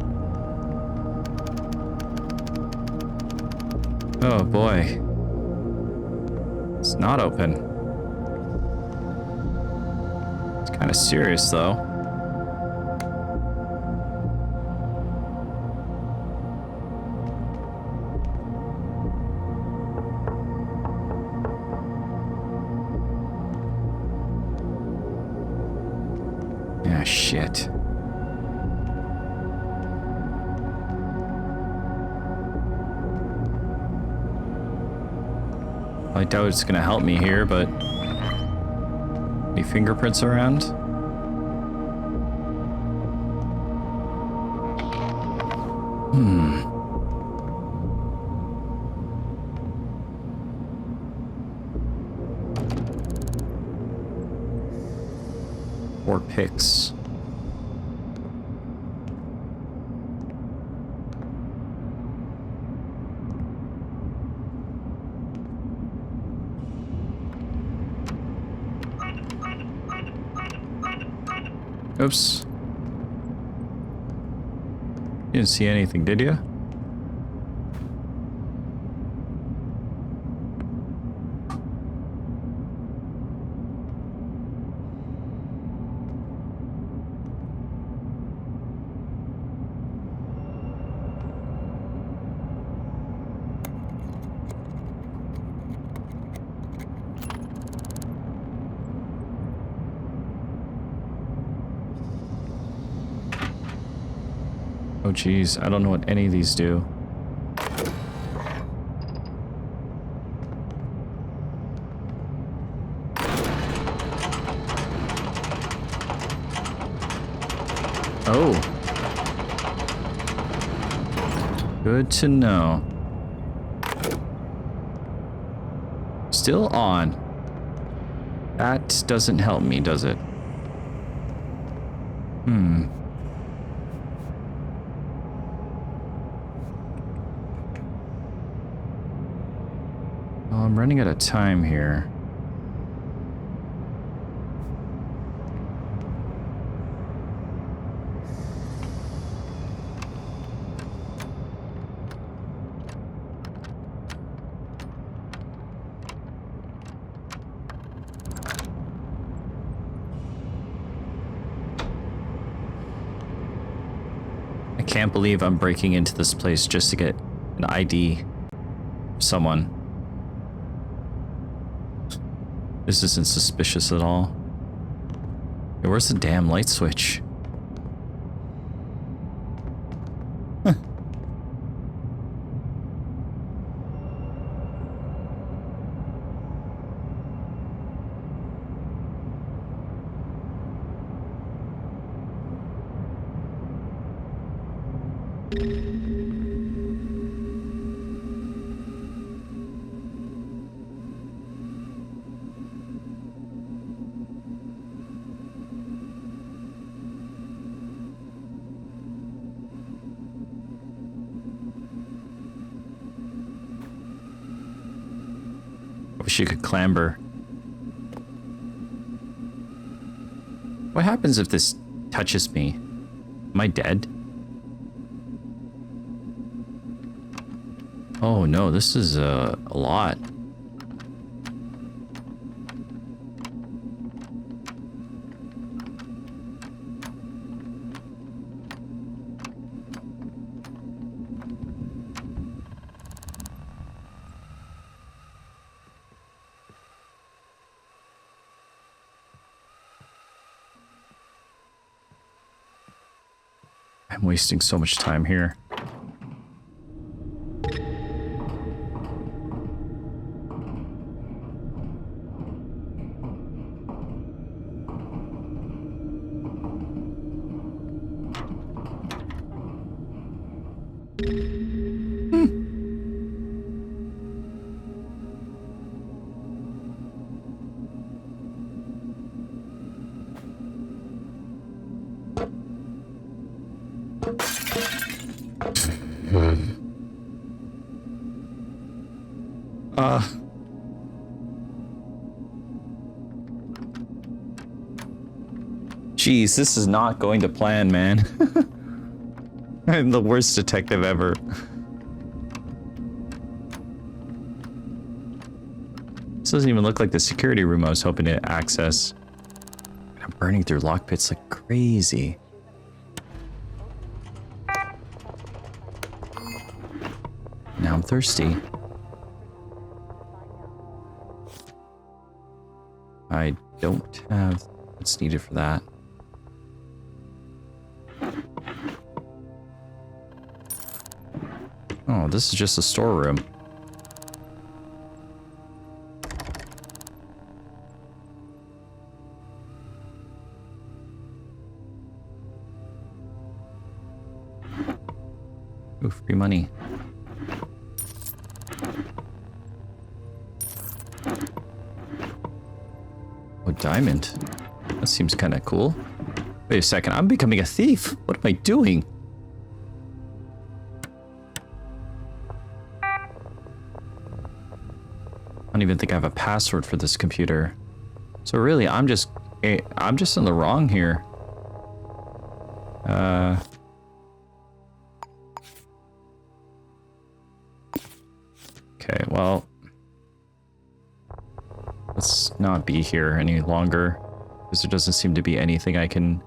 Oh boy. It's not open. It's kind of serious, though. Ah, shit. I doubt it's gonna help me here, but... Any fingerprints around? Or pics. Oops. You didn't see anything, did you? Oh geez, I don't know what any of these do. Oh. Good to know. Still on. That doesn't help me, does it? Well, I'm running out of time here. I can't believe I'm breaking into this place just to get an ID of someone. This isn't suspicious at all. Hey, where's the damn light switch? Huh. I wish you could clamber. What happens if this touches me? Am I dead? Oh no, this is a lot. I'm wasting so much time here. Jeez, this is not going to plan, man. I'm the worst detective ever. This doesn't even look like the security room I was hoping to access. I'm burning through lockpits like crazy. Now I'm thirsty. I don't have what's needed for that. Oh, this is just a storeroom. Ooh, free money. Oh, diamond. That seems kind of cool. Wait a second, I'm becoming a thief. What am I doing? I don't even think I have a password for this computer. So really, I'm just in the wrong here. Okay, well, let's not be here any longer, because there doesn't seem to be anything I can...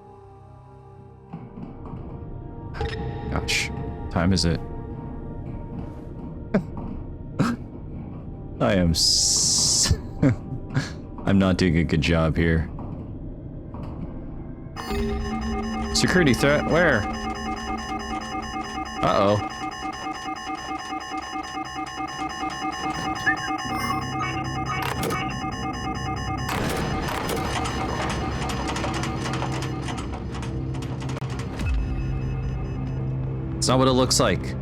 Gosh, what time is it? I am I'm not doing a good job here. Security threat? Where? Uh-oh. It's not what it looks like.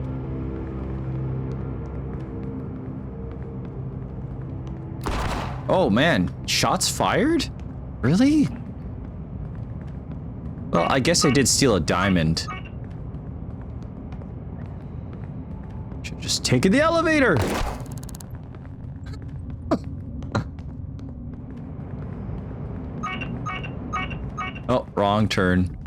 Oh man, shots fired? Really? Well, I guess I did steal a diamond. Should have just taken the elevator. Oh, wrong turn.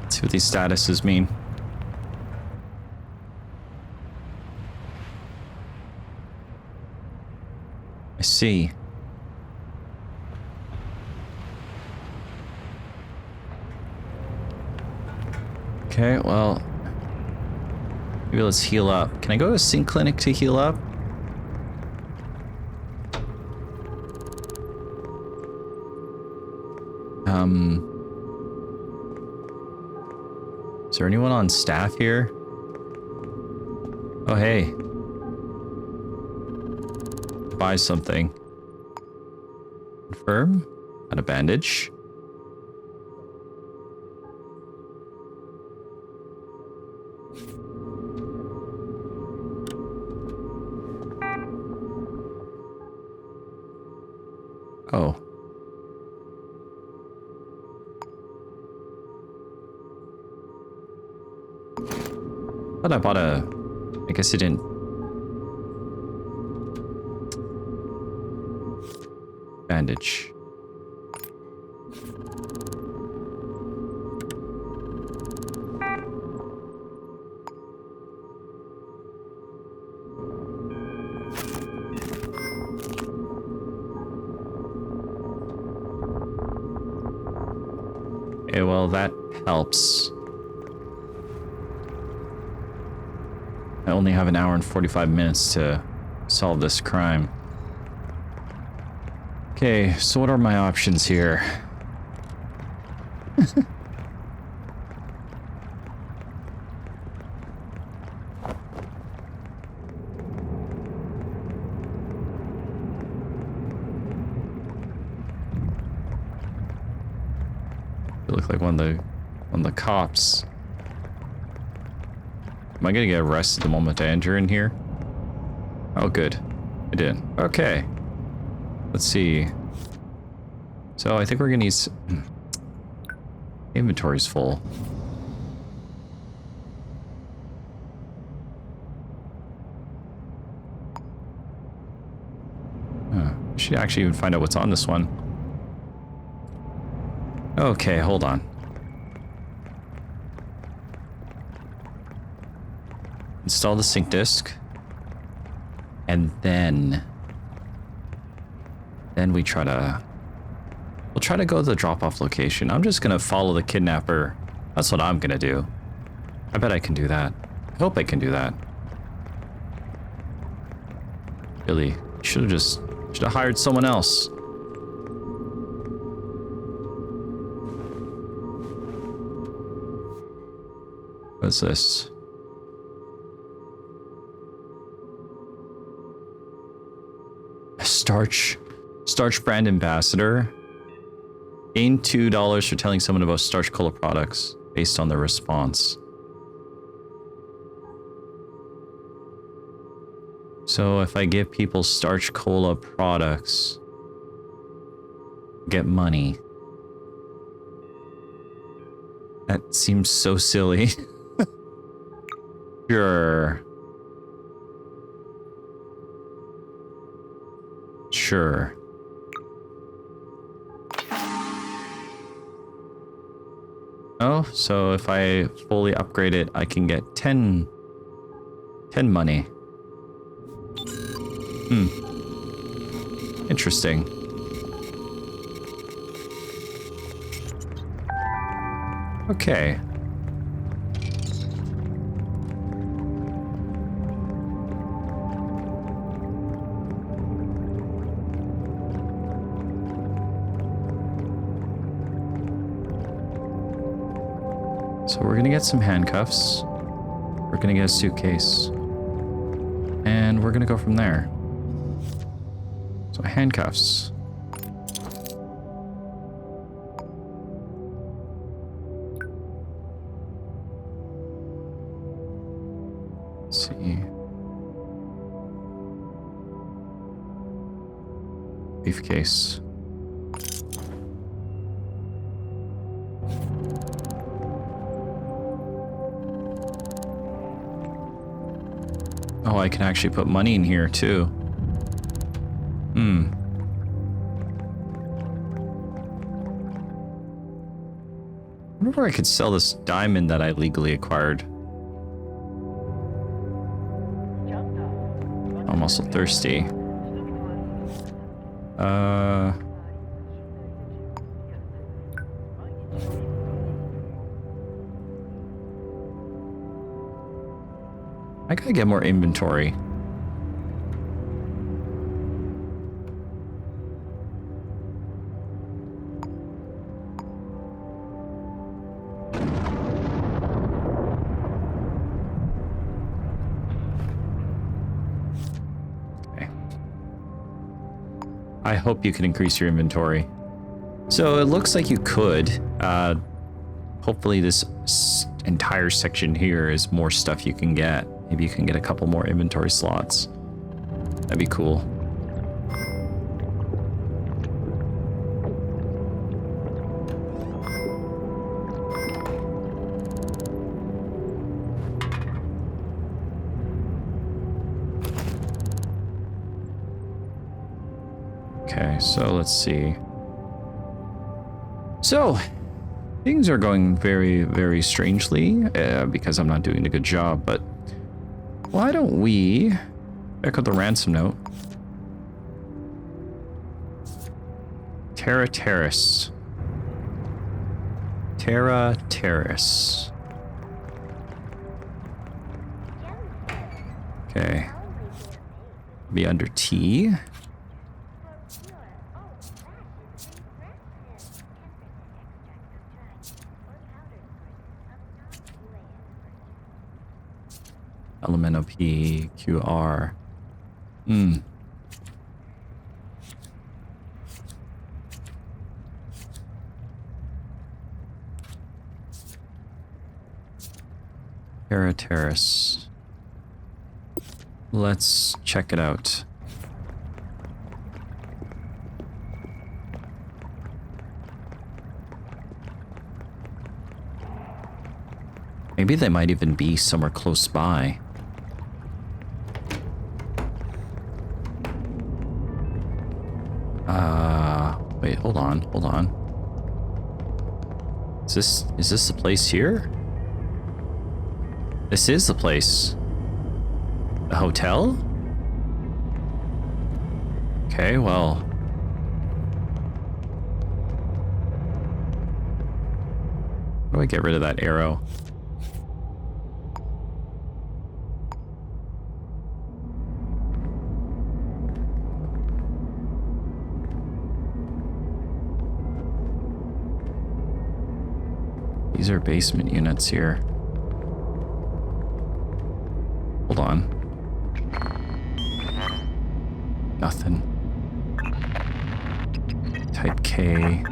Let's see what these statuses mean. I see. Okay, well, maybe let's heal up. Can I go to a sync clinic to heal up? Is there anyone on staff here? Oh, hey. Buy something. Confirm. Got a bandage. Oh. Thought I bought a... I guess it didn't... Bandage. Okay, well, that helps. I only have an hour and 45 minutes to solve this crime. Okay, so what are my options here? You look like one of the cops. Am I gonna get arrested the moment I enter in here? Oh, good. I did. Okay. Let's see. So I think we're gonna use... Inventory's full. Should actually even find out what's on this one. Okay, hold on. Install the sync disk. And then we try to... We'll try to go to the drop-off location. I'm just gonna follow the kidnapper. That's what I'm gonna do. I bet I can do that. I hope I can do that. Really, should have hired someone else. What's this? Starch brand ambassador. Gain $2 for telling someone about Starch Kola products based on their response. So if I give people Starch Kola products, get money. That seems so silly. Sure. Sure. Oh, so if I fully upgrade it, I can get 10 money. Interesting. Okay. So we're gonna get some handcuffs. We're gonna get a suitcase. And we're gonna go from there. So handcuffs. Let's see. Briefcase. Oh, I can actually put money in here too. Hmm. I wonder if I could sell this diamond that I legally acquired. I'm also thirsty. I gotta get more inventory. Okay. I hope you can increase your inventory. So it looks like you could. Hopefully this entire section here is more stuff you can get. Maybe you can get a couple more inventory slots. That'd be cool. Okay, so let's see. So, things are going very, very strangely because I'm not doing a good job, but why don't we check out the ransom note? Terra Terrace. Terra Terrace. Okay. Be under T. Elemental P, QR. Terra Terrace. Let's check it out. Maybe they might even be somewhere close by. Wait, hold on. Is this the place here? This is the place. The hotel? Okay, well. How do I get rid of that arrow? These are basement units here. Hold on. Nothing. Type K.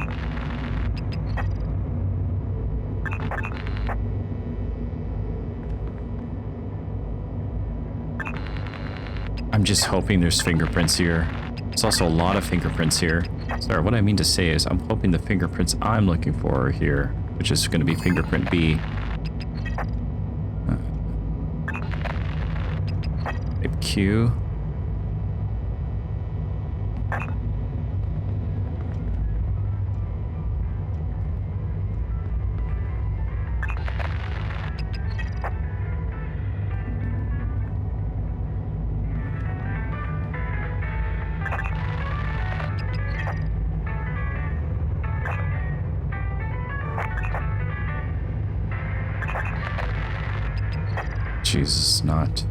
I'm just hoping there's fingerprints here. There's also a lot of fingerprints here. Sorry, what I mean to say is I'm hoping the fingerprints I'm looking for are here, which is going to be fingerprint B. Type Q. Jesus, not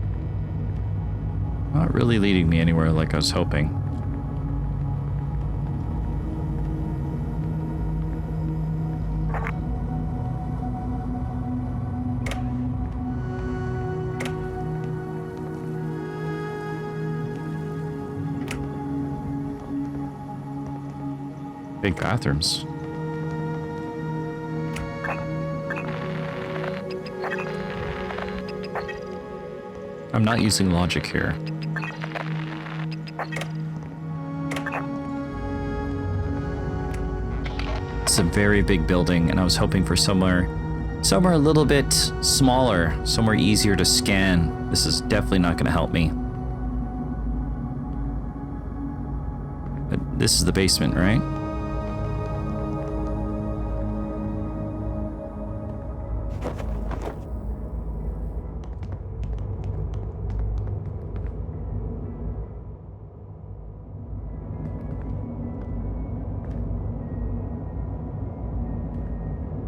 really leading me anywhere like I was hoping. Big bathrooms. I'm not using logic here. It's a very big building, and I was hoping for somewhere a little bit smaller, somewhere easier to scan. This is definitely not going to help me. But this is the basement, right?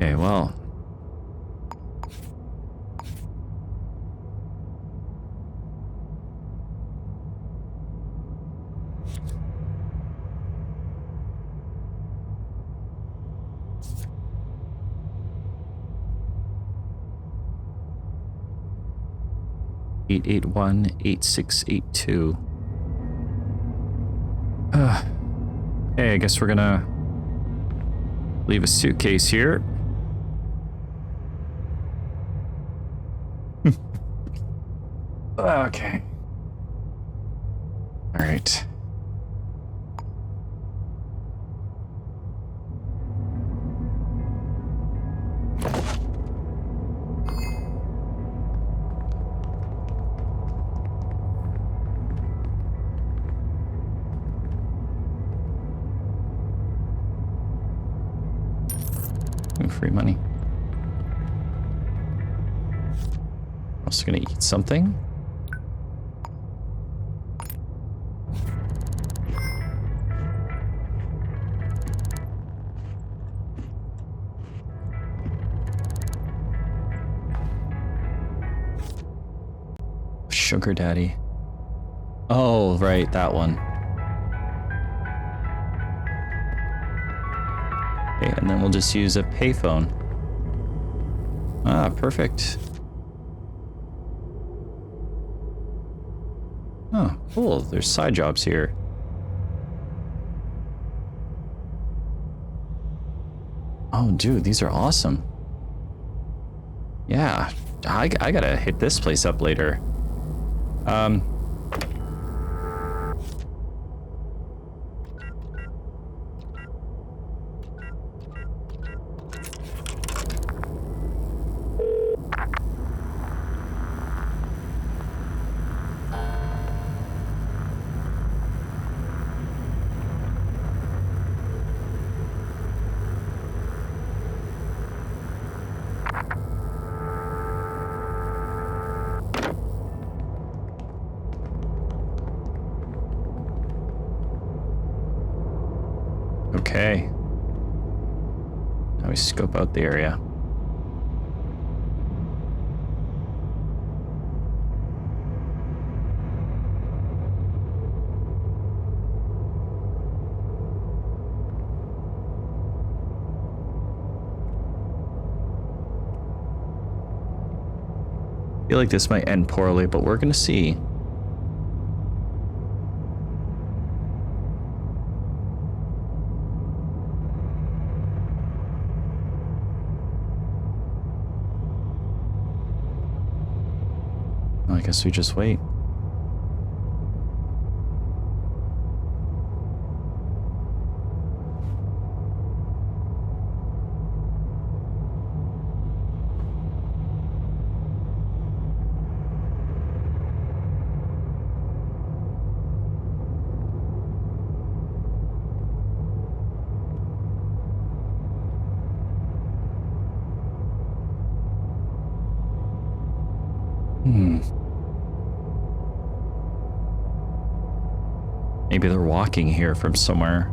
Okay, well. Eight 8682. Hey, I guess we're gonna leave a suitcase here. Okay. All right. Ooh, free money. Also gonna eat something. Sugar Daddy. Oh, right, that one. Okay, and then we'll just use a payphone. Ah, perfect. Oh, cool. There's side jobs here. Oh, dude, these are awesome. Yeah, I gotta hit this place up later. Okay. Now we scope out the area. I feel like this might end poorly, but we're gonna see. I guess we just wait. Maybe they're walking here from somewhere.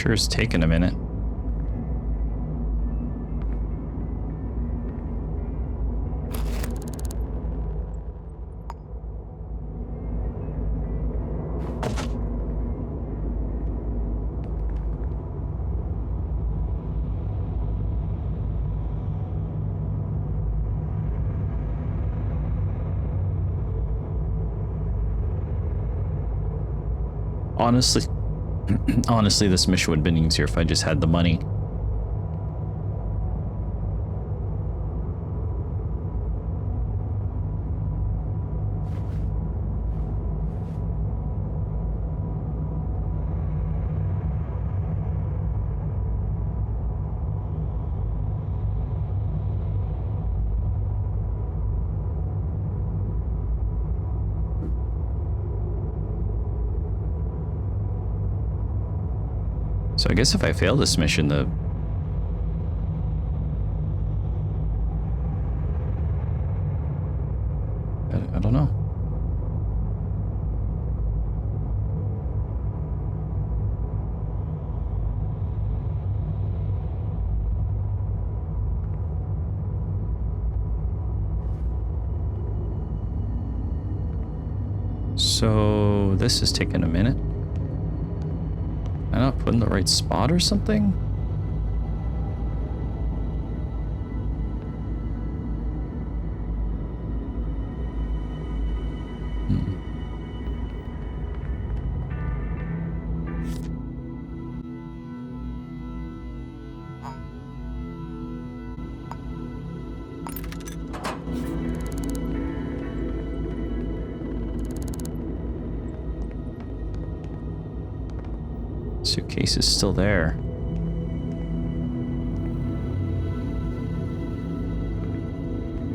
Sure is taking a minute. Honestly, this mission would have been easier if I just had the money. So I guess if I fail this mission, I don't know. So this is taking a minute. Am I not put in the right spot or something? Suitcase is still there.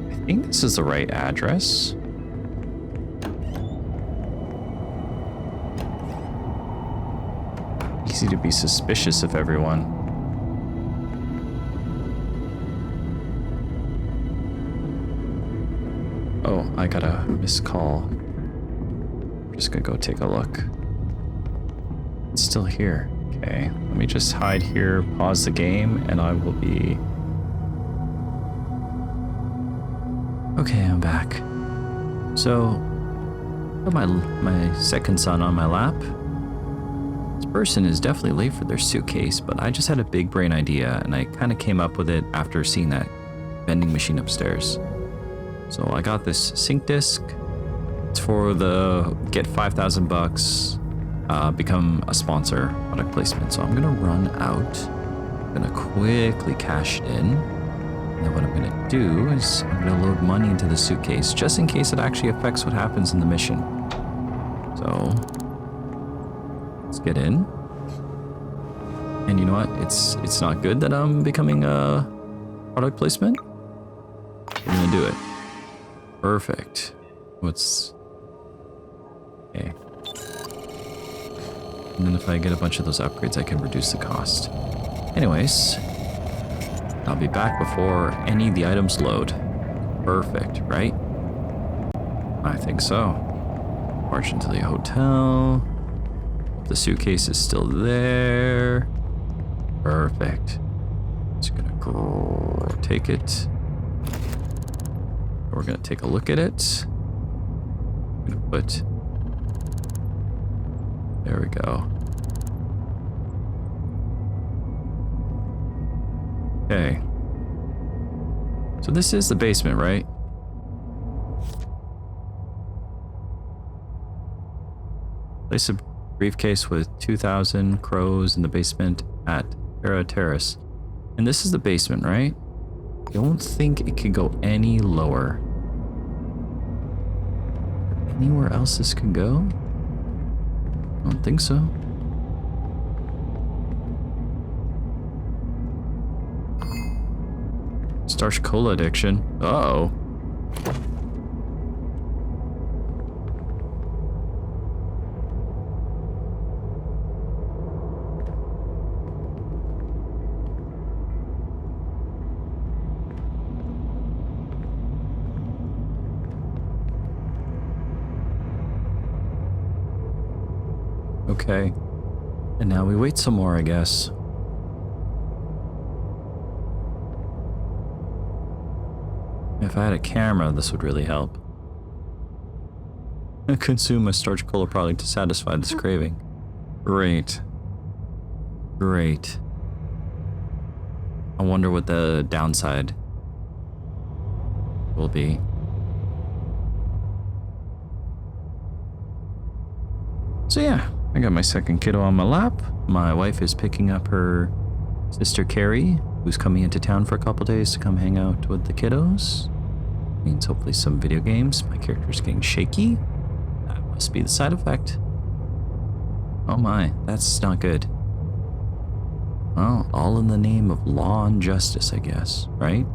I think this is the right address. Easy to be suspicious of everyone. Oh, I got a missed call. I'm just gonna go take a look. It's still here. Okay, let me just hide here, pause the game, and I will be... Okay, I'm back. So, got my second son on my lap. This person is definitely late for their suitcase, but I just had a big brain idea, and I kind of came up with it after seeing that vending machine upstairs. So I got this sync disc. It's for the get 5,000 bucks. Become a sponsor product placement. So I'm gonna run out. I'm gonna quickly cash it in. And then what I'm gonna do is I'm gonna load money into the suitcase just in case it actually affects what happens in the mission. So let's get in. And you know what? It's not good that I'm becoming a product placement. We're gonna do it. Perfect. What's okay. And then if I get a bunch of those upgrades, I can reduce the cost. Anyways, I'll be back before any of the items load. Perfect, right? I think so. March into the hotel. The suitcase is still there. Perfect. Just gonna go take it. We're gonna take a look at it. I'm gonna put... There we go. Okay. So this is the basement, right? Place a briefcase with 2,000 crows in the basement at Terra Terrace. And this is the basement, right? Don't think it could go any lower. Anywhere else this could go? I don't think so. Starch Kola addiction. Uh-oh. Okay. And now we wait some more, I guess. If I had a camera, this would really help. I consume a Starch Kola product to satisfy this craving. Great. Great. I wonder what the downside will be. So yeah, I got my second kiddo on my lap. My wife is picking up her sister Carrie, who's coming into town for a couple days to come hang out with the kiddos. Means hopefully some video games. My character's getting shaky. That must be the side effect. Oh my, that's not good. Well, all in the name of law and justice, I guess, right?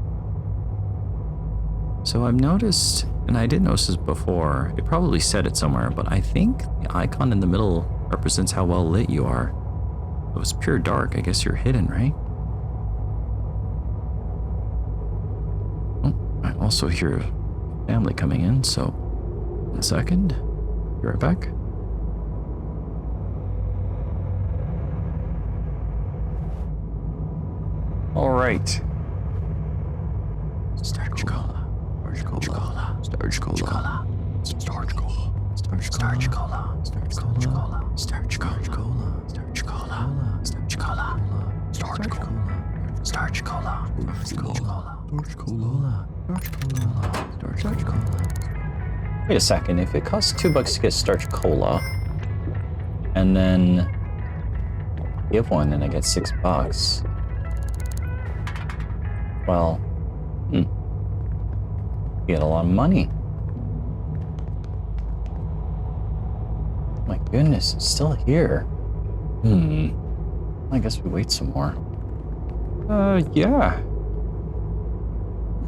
So I've noticed, and I didn't notice this before, it probably said it somewhere, but I think the icon in the middle represents how well lit you are. If it was pure dark, I guess you're hidden, right? Oh, I also hear family coming in, so 1 second. Be right back. All right. Starch Kola. Starch Kola. Starch Kola. Starch Kola. Starch Kola. Starch Kola. Starch Kola. Starch Kola. Starch Kola. Starch Kola. Starch Kola. Starch Kola. Starch Kola. Starch Kola. Wait a second. If it costs $2 to get Starch Kola, and then give one, and I get $6. Well, you get a lot of money. My goodness, it's still here. I guess we wait some more. Yeah.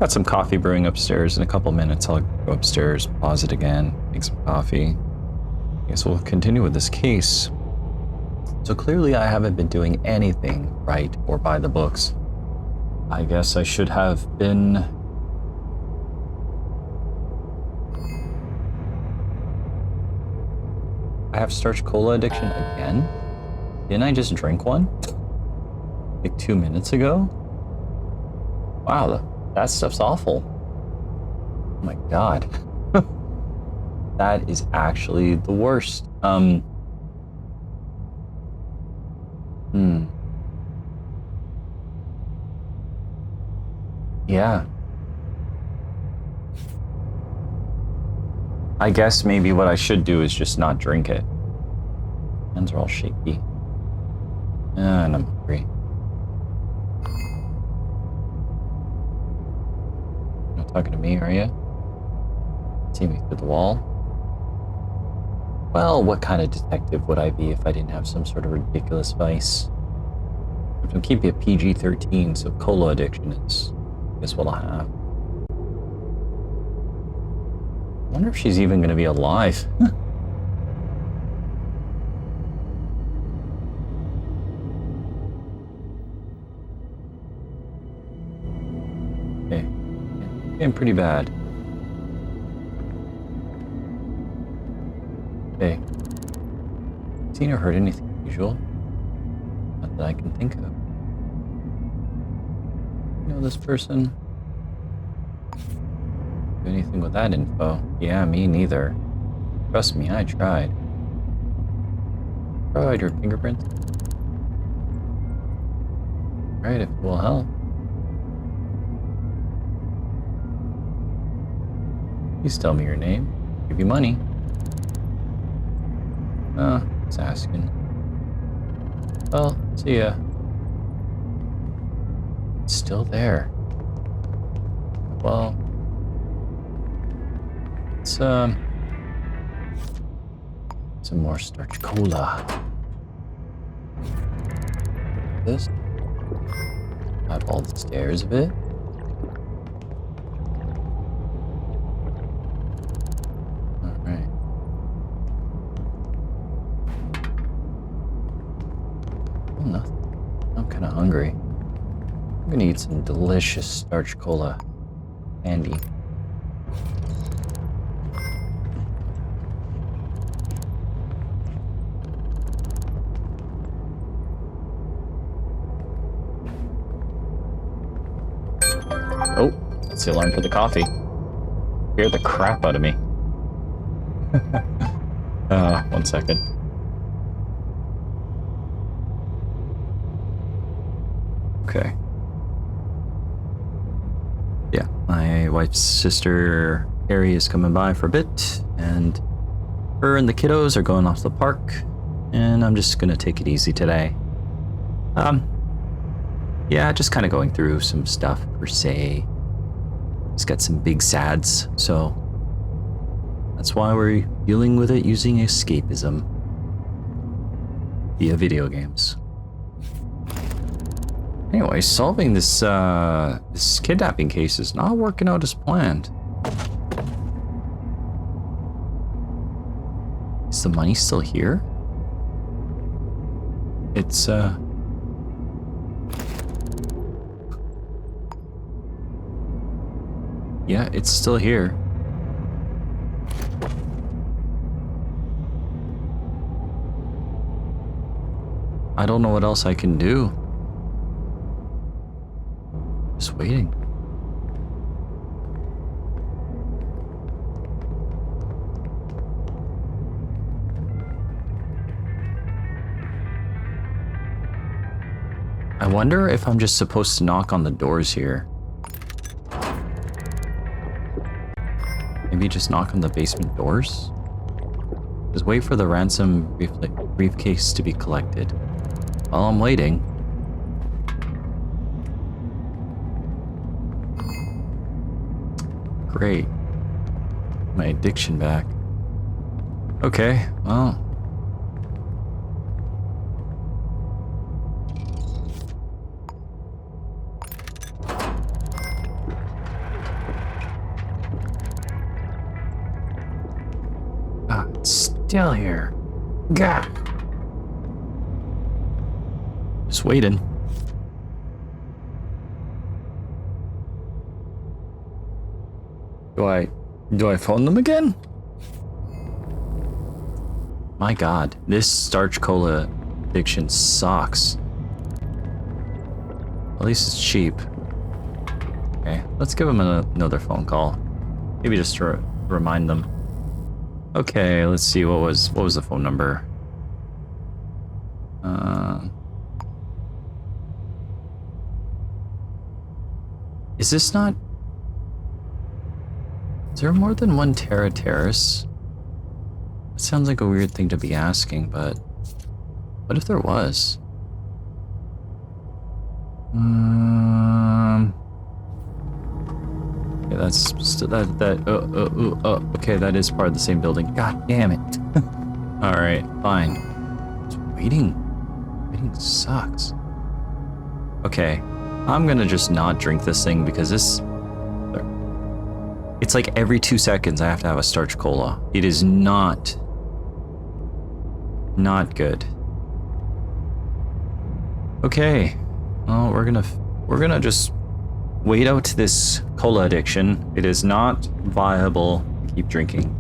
Got some coffee brewing upstairs. In a couple minutes, I'll go upstairs, pause it again, make some coffee. I guess we'll continue with this case. So clearly I haven't been doing anything right or by the books. I guess I should have been... I have Starch Kola addiction again? Didn't I just drink one? Like 2 minutes ago? Wow, that stuff's awful. Oh my god. That is actually the worst. Yeah. I guess maybe what I should do is just not drink it. Hands are all shaky. And I'm hungry. You're not talking to me, are you? See me through the wall? Well, what kind of detective would I be if I didn't have some sort of ridiculous vice? I'm keeping it PG-13, so cola addiction is what I'll have. I wonder if she's even going to be alive. Okay. Getting pretty bad. Okay. Seen or heard anything unusual? Not that I can think of. You know this person? Do anything with that info? Yeah, me neither. Trust me, I tried. Provide your fingerprints. Right, if it will help. Please tell me your name. Give you money. Oh, it's asking. Well, see ya. It's still there. Well, it's some more Starch Kola. This. I have all the stairs of it. Alright. Oh, nothing. I'm kinda hungry. I'm gonna eat some delicious Starch Kola candy. It's the alarm for the coffee. Scared the crap out of me. 1 second. Okay. Yeah, my wife's sister Carrie is coming by for a bit, and her and the kiddos are going off to the park, and I'm just gonna take it easy today. Yeah, just kind of going through some stuff per se. Just got some big sads, so that's why we're dealing with it using escapism via video games. Anyway, solving this this kidnapping case is not working out as planned. Is the money still here? It's yeah, it's still here. I don't know what else I can do. Just waiting. I wonder if I'm just supposed to knock on the doors here. Maybe just knock on the basement doors? Just wait for the ransom briefcase to be collected. While I'm waiting. Great. My addiction back. Okay, well. It's still here. Gah. Just waiting. Do I phone them again? My god, this Starch Kola addiction sucks. At least it's cheap. Okay, let's give them another phone call. Maybe just to remind them. Okay, let's see, what was the phone number? Is this not... Is there more than one Terra Terrace? It sounds like a weird thing to be asking, but... What if there was? Yeah, that's still okay, that is part of the same building. God damn it. Alright, fine. Just waiting. Waiting sucks. Okay, I'm gonna just not drink this thing because this... It's like every 2 seconds I have to have a Starch Kola. It is not good. Okay, well, we're gonna just wait out this cola addiction. It is not viable to keep drinking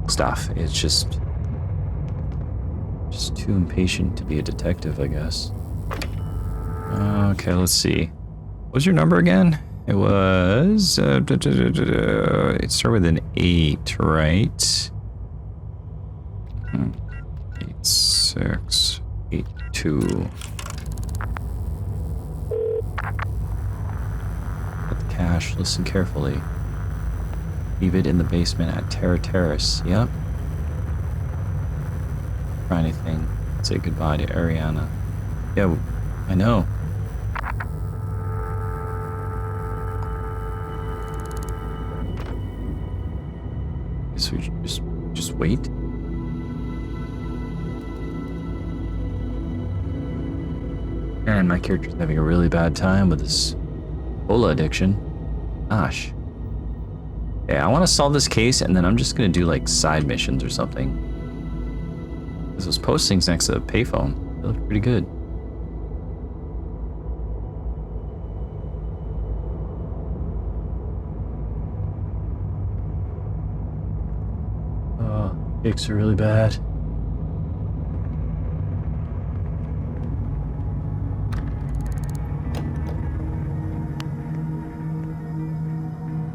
stuff. It's just too impatient to be a detective, I guess. Okay, let's see. What was your number again? It was... it started with an 8, right? 8682. Put the cash. Listen carefully. Leave it in the basement at Terra Terrace. Yep. Try anything. Say goodbye to Ariana. Yeah, I know. So we just wait. Man, my character's having a really bad time with this cola addiction. Gosh. Yeah, I want to solve this case, and then I'm just gonna do like side missions or something. Because those postings next to the payphone, they look pretty good. Aches are really bad.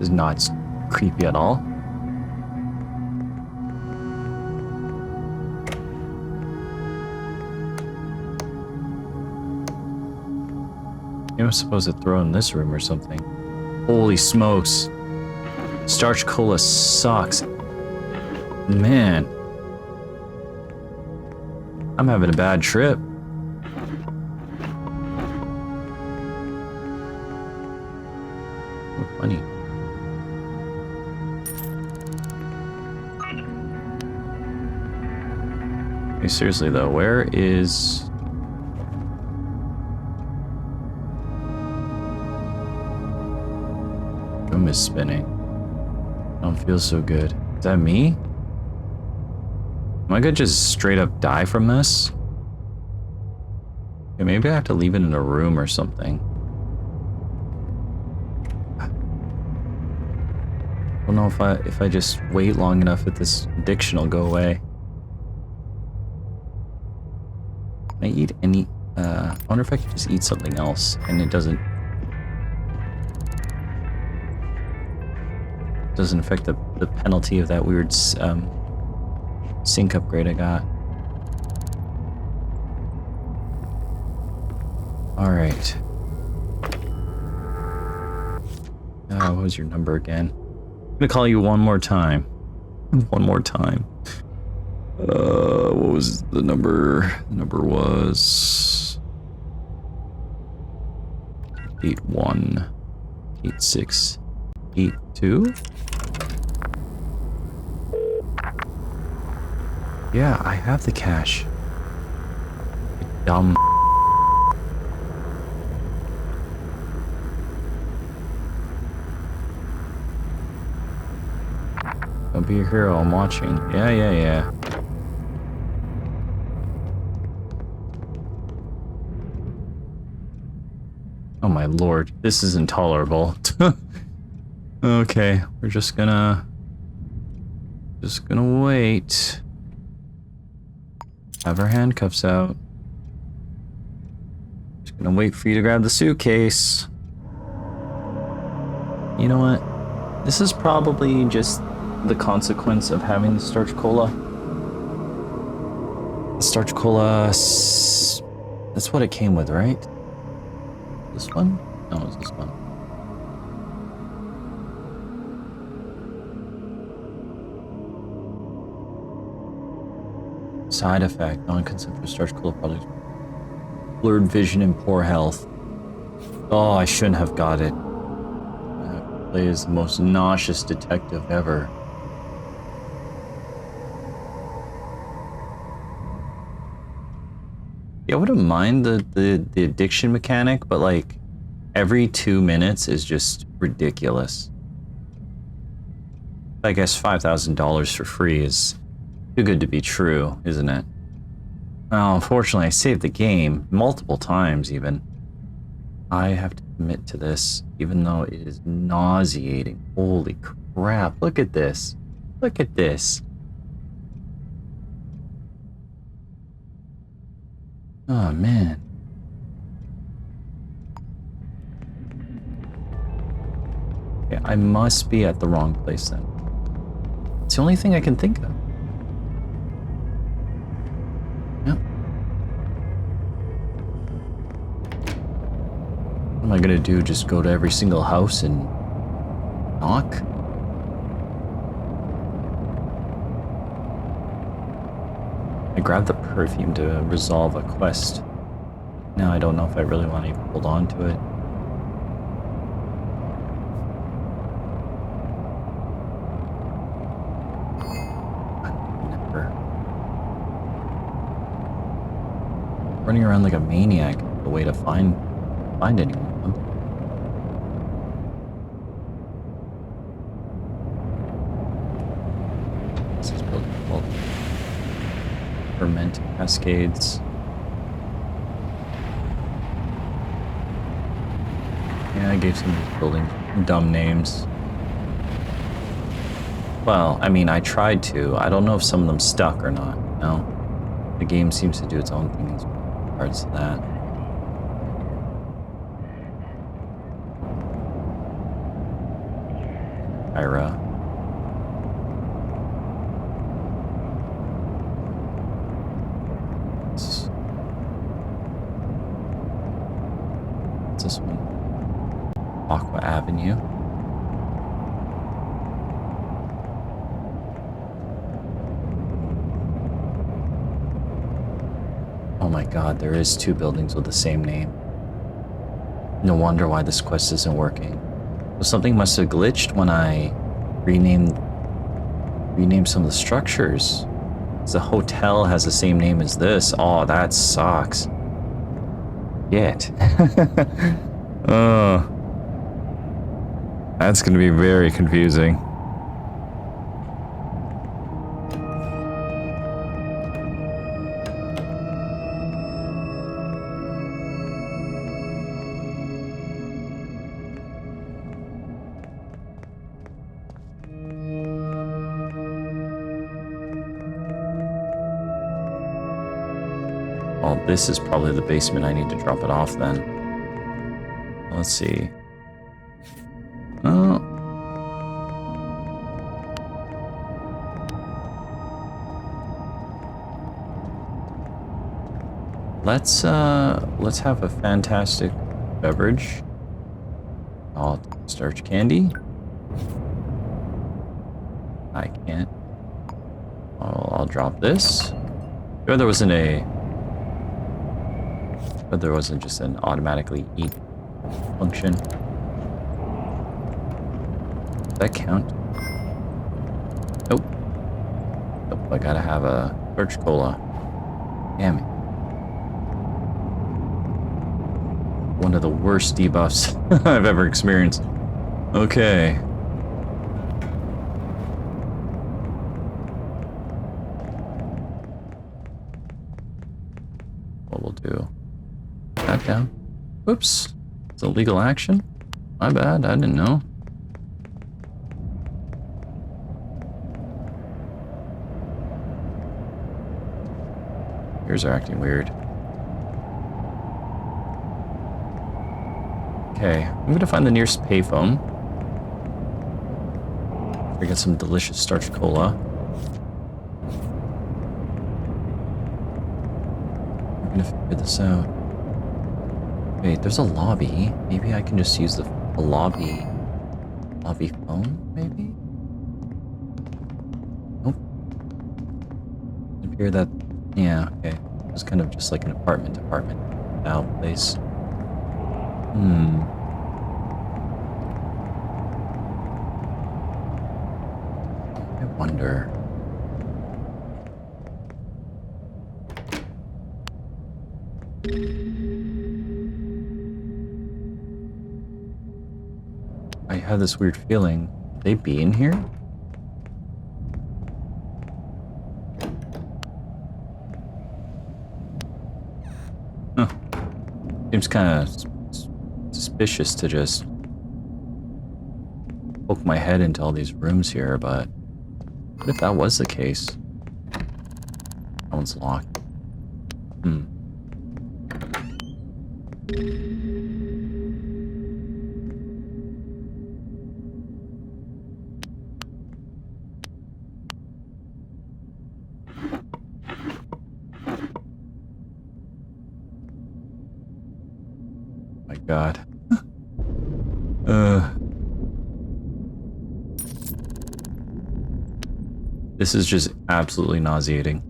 is not creepy at all. I'm supposed to throw in this room or something. Holy smokes. Starch Kola sucks. Man. I'm having a bad trip. Oh, funny. Okay, seriously though, where is... Room is spinning. I don't feel so good. Is that me? Am I gonna just straight up die from this? Okay, maybe I have to leave it in a room or something. I don't know if I just wait long enough that this addiction will go away. Can I eat any... I wonder if I could just eat something else and it doesn't affect the penalty of that weird sync upgrade I got. Alright. What was your number again? I'm gonna call you one more time. One more time. What was the number? The number was 818682. Yeah, I have the cash. You dumb. Don't be a hero, I'm watching. Yeah. Oh my lord, this is intolerable. Okay, we're just gonna wait. Have our handcuffs out. Just gonna wait for you to grab the suitcase. You know what? This is probably just the consequence of having the Starch Kola. The Starch Kola... That's what it came with, right? This one? No, it was this one. Side effect, non-consent for Starch Kola products. Blurred vision and poor health. Oh, I shouldn't have got it. I play as the most nauseous detective ever. Yeah, I wouldn't mind the addiction mechanic, but like every 2 minutes is just ridiculous. I guess $5,000 for free is too good to be true, isn't it? Oh, unfortunately, I saved the game multiple times even. I have to commit to this, even though it is nauseating. Holy crap, look at this. Look at this. Oh, man. Okay, I must be at the wrong place then. It's the only thing I can think of. Yep. What am I gonna do? Just go to every single house and knock? I grabbed the perfume to resolve a quest. Now I don't know if I really want to hold on to it. Never. Running around like a maniac, the way to find anyone. This is built well. Ferment cascades. Yeah, I gave some of these buildings dumb names. Well, I mean, I tried to. I don't know if some of them stuck or not. No, the game seems to do its own thing in regards to that. Ira. What's this one? Aqua Avenue. Oh my god, there is 2 buildings with the same name. No wonder why this quest isn't working. So something must have glitched when I renamed some of the structures. The hotel has the same name as this. Oh, that sucks. Yet. Oh. That's gonna be very confusing. Well, this is probably the basement. I need to drop it off then. Let's see. Oh. Let's have a fantastic beverage. I'll starch candy. I can't. I'll drop this. Sure there wasn't but there wasn't just an automatically eat function. Does that count? Nope. Nope, I gotta have a Starch Kola. Damn it. One of the worst debuffs I've ever experienced. Okay. What we'll do. That down. Whoops. It's a legal action. My bad, I didn't know. Ears are acting weird. Okay, I'm gonna find the nearest payphone. We get some delicious Starch Kola. I'm gonna figure this out. Wait, there's a lobby. Maybe I can just use the lobby phone, maybe? Nope. It appear that, yeah, okay. It's kind of just like an apartment style place. I wonder. I have this weird feeling. Would they be in here? Huh. Seems kind of suspicious to just poke my head into all these rooms here, but what if that was the case? That one's locked. My God. This is just absolutely nauseating.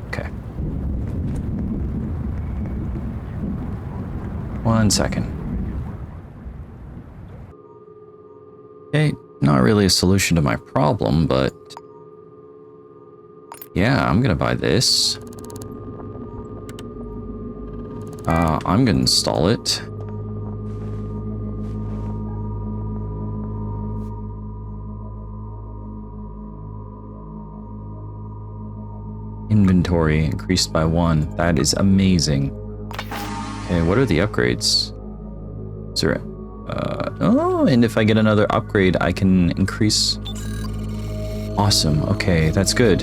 Okay. 1 second. Okay, not really a solution to my problem, but yeah, I'm gonna buy this. I'm gonna install it. Inventory increased by 1. That is amazing. Okay, what are the upgrades? Is there, oh, and if I get another upgrade, I can increase. Awesome. Okay, that's good.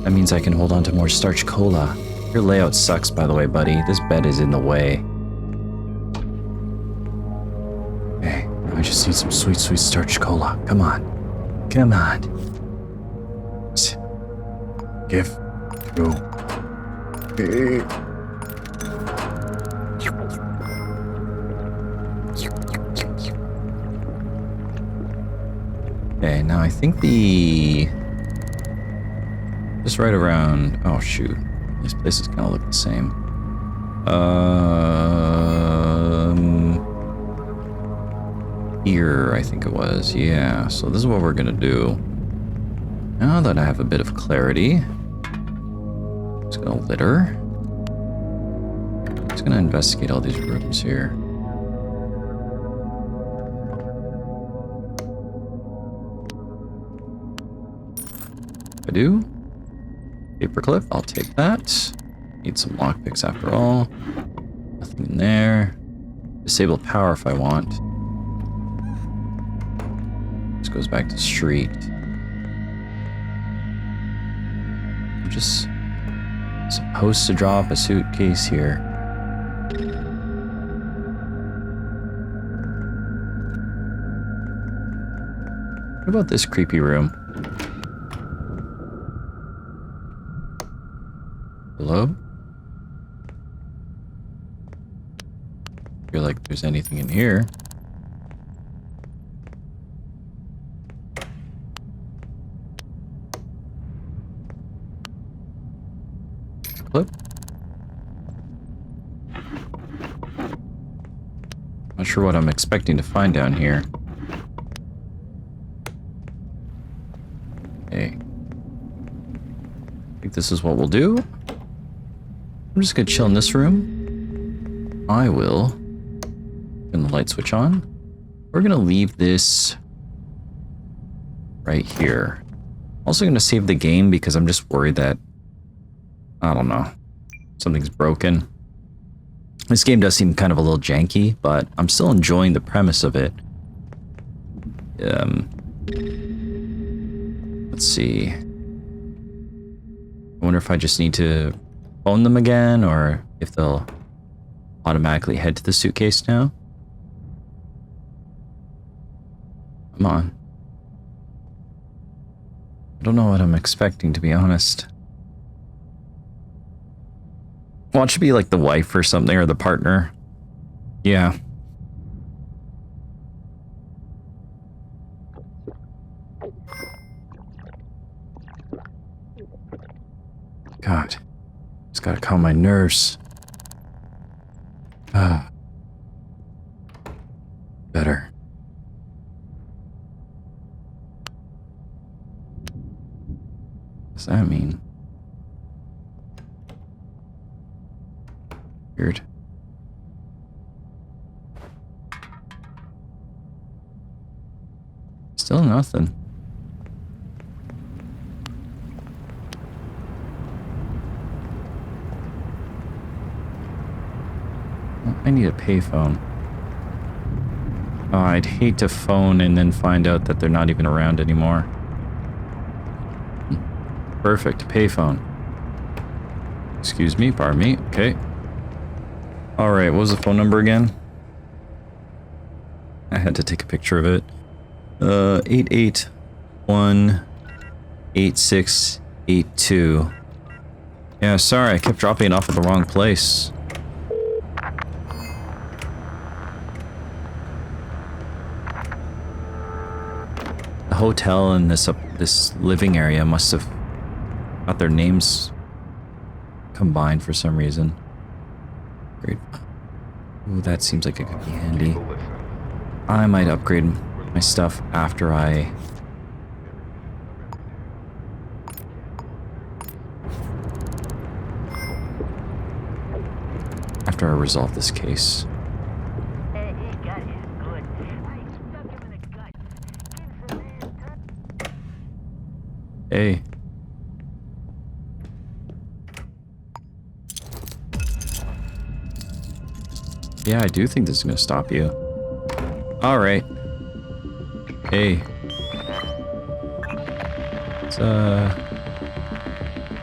That means I can hold on to more Starch Kola. Your layout sucks, by the way, buddy. This bed is in the way. Okay, now I just need some sweet, sweet Starch Kola. Come on. Come on. Give. Go. Okay, now I think just right around, oh shoot, these places kind of look the same. Here, I think it was, yeah. So this is what we're gonna do. Now that I have a bit of clarity, I'm just gonna litter. I'm just gonna investigate all these rooms here. I do. Paperclip, I'll take that. Need some lockpicks after all. Nothing in there. Disable power if I want. This goes back to street. I'm just supposed to drop a suitcase here. What about this creepy room? Hello? Feel like there's anything in here. Clip. Not sure what I'm expecting to find down here. Okay. I think this is what we'll do. I'm just gonna chill in this room. I will turn the light switch on. We're gonna leave this right here. Also gonna save the game because I'm just worried that, I don't know, something's broken. This game does seem kind of a little janky, but I'm still enjoying the premise of it. Let's see. I wonder if I just need to phone them again, or if they'll automatically head to the suitcase now. Come on. I don't know what I'm expecting, to be honest. Well, it should be like the wife or something, or the partner. Yeah. God. Just gotta calm my nerves. Ah. Better. What does that mean? Weird. Still nothing. I need a payphone. Oh, I'd hate to phone and then find out that they're not even around anymore. Perfect, payphone. Excuse me, pardon me, okay. Alright, what was the phone number again? I had to take a picture of it. 881-8682. Yeah, sorry, I kept dropping it off at the wrong place. The hotel and this living area must have got their names combined for some reason. Great. Ooh, that seems like it could be handy. I might upgrade my stuff after I resolve this case. Hey. Yeah, I do think this is gonna stop you. Alright. Hey. Let's,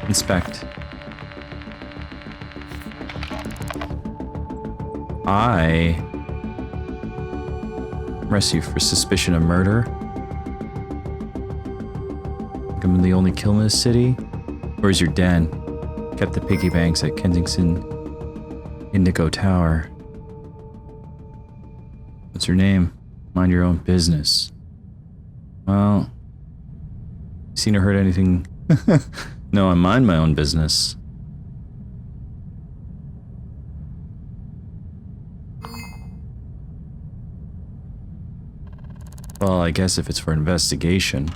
inspect. I arrest you for suspicion of murder. I'm the only kill in this city. Where's your den? Kept the piggy banks at Kensington Indigo Tower. What's your name? Mind your own business. Well, seen or heard anything? No, I mind my own business. Well, I guess if it's for investigation.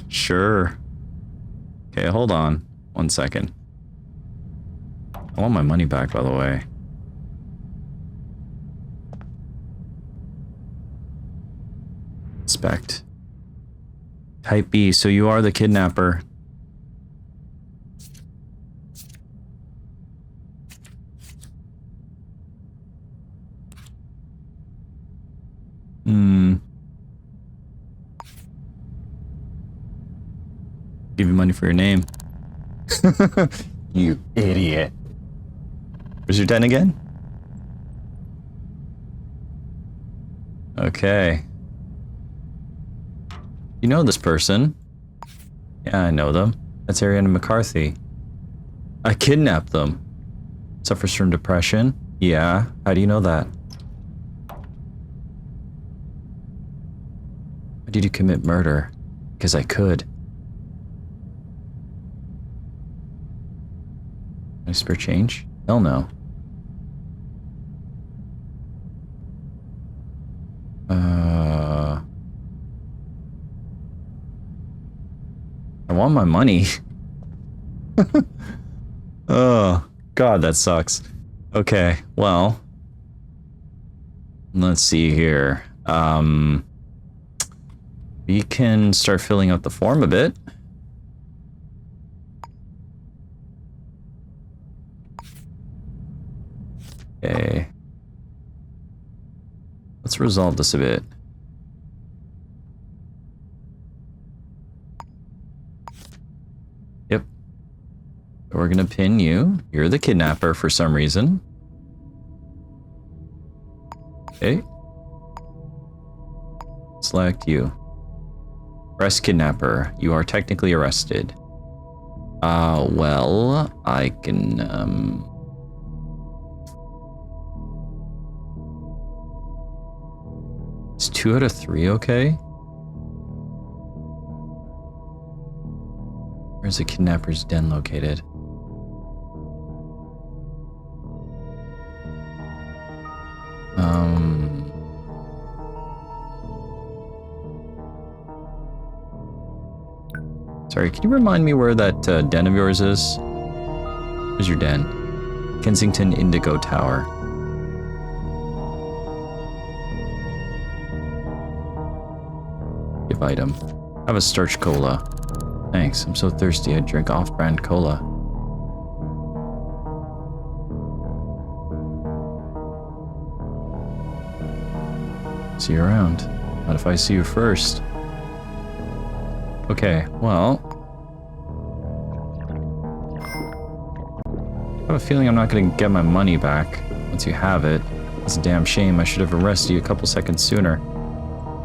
Sure. Okay, hold on. 1 second. I want my money back, by the way. Inspect. Type B, so you are the kidnapper. Give you money for your name. You idiot. Where's your den again? Okay. You know this person. Yeah, I know them. That's Ariana McCarthy. I kidnapped them. Suffers from depression? Yeah. How do you know that? Why did you commit murder? Because I could. Can I spare change? Hell no. I want my money. Oh, God, that sucks. Okay, well. Let's see here. We can start filling out the form a bit. Okay. Let's resolve this a bit. Yep. We're gonna pin you. You're the kidnapper for some reason. Okay. Select you. Arrest kidnapper. You are technically arrested. Well, I can, Is 2 out of 3 okay? Where's the kidnapper's den located? Sorry, can you remind me where that den of yours is? Where's your den? Kensington Indigo Tower. Give item. Have a Starch Kola. Thanks, I'm so thirsty I'd drink off-brand cola. See you around. Not if I see you first. Okay, well. I have a feeling I'm not going to get my money back once you have it. It's a damn shame. I should have arrested you a couple seconds sooner.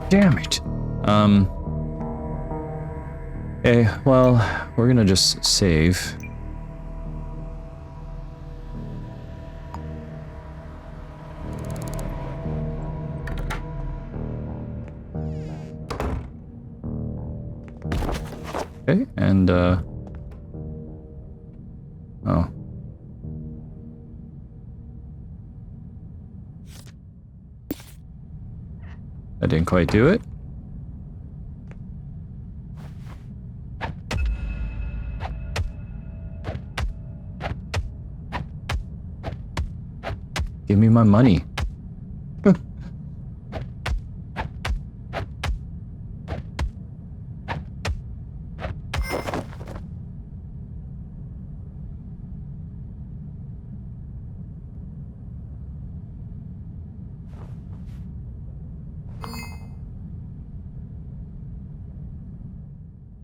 Damn it. Okay, well, we're gonna just save. Okay, and, oh. I didn't quite do it. Give me my money.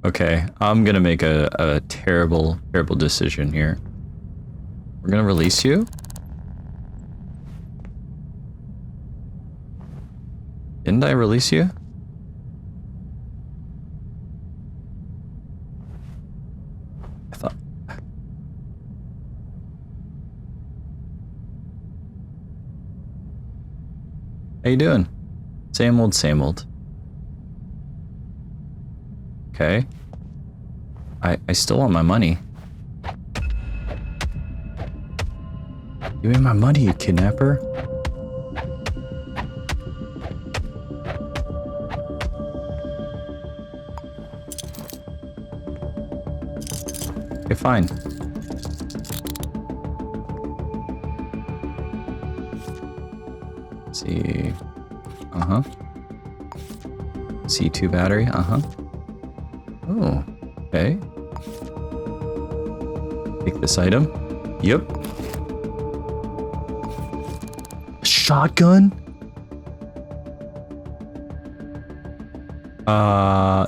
Okay, I'm gonna make a terrible, terrible decision here. We're gonna release you. Didn't I release you? I thought... How you doing? Same old, same old. Okay. I still want my money. Give me my money, you kidnapper. Okay, fine. Let's see. Uh-huh. C2 battery, uh-huh. Oh, okay. Take this item. Yep. Shotgun?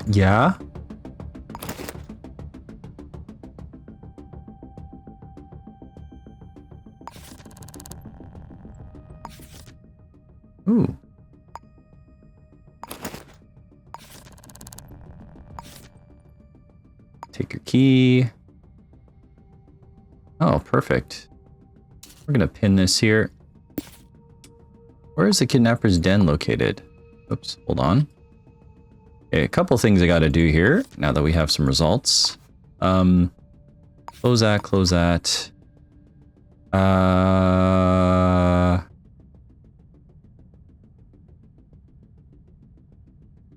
Yeah. Ooh. Take your key. Oh, perfect. We're gonna pin this here. Where is the kidnapper's den located? Oops, hold on. Okay, a couple things I gotta do here now that we have some results. Close that, close that.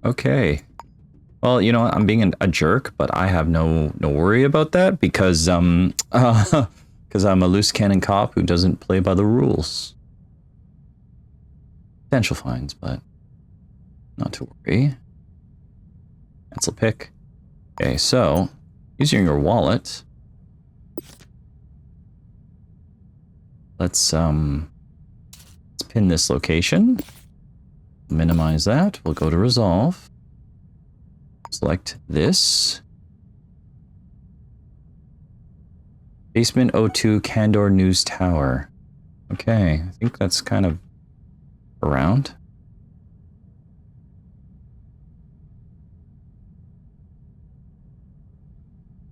Okay. Well, you know what? I'm being a jerk, but I have no worry about that because because I'm a loose cannon cop who doesn't play by the rules. Potential fines, but not to worry. Cancel pick. Okay, so using your wallet, let's pin this location. Minimize that. We'll go to resolve. Select this. Basement O2 Candor News Tower. Okay, I think that's kind of around.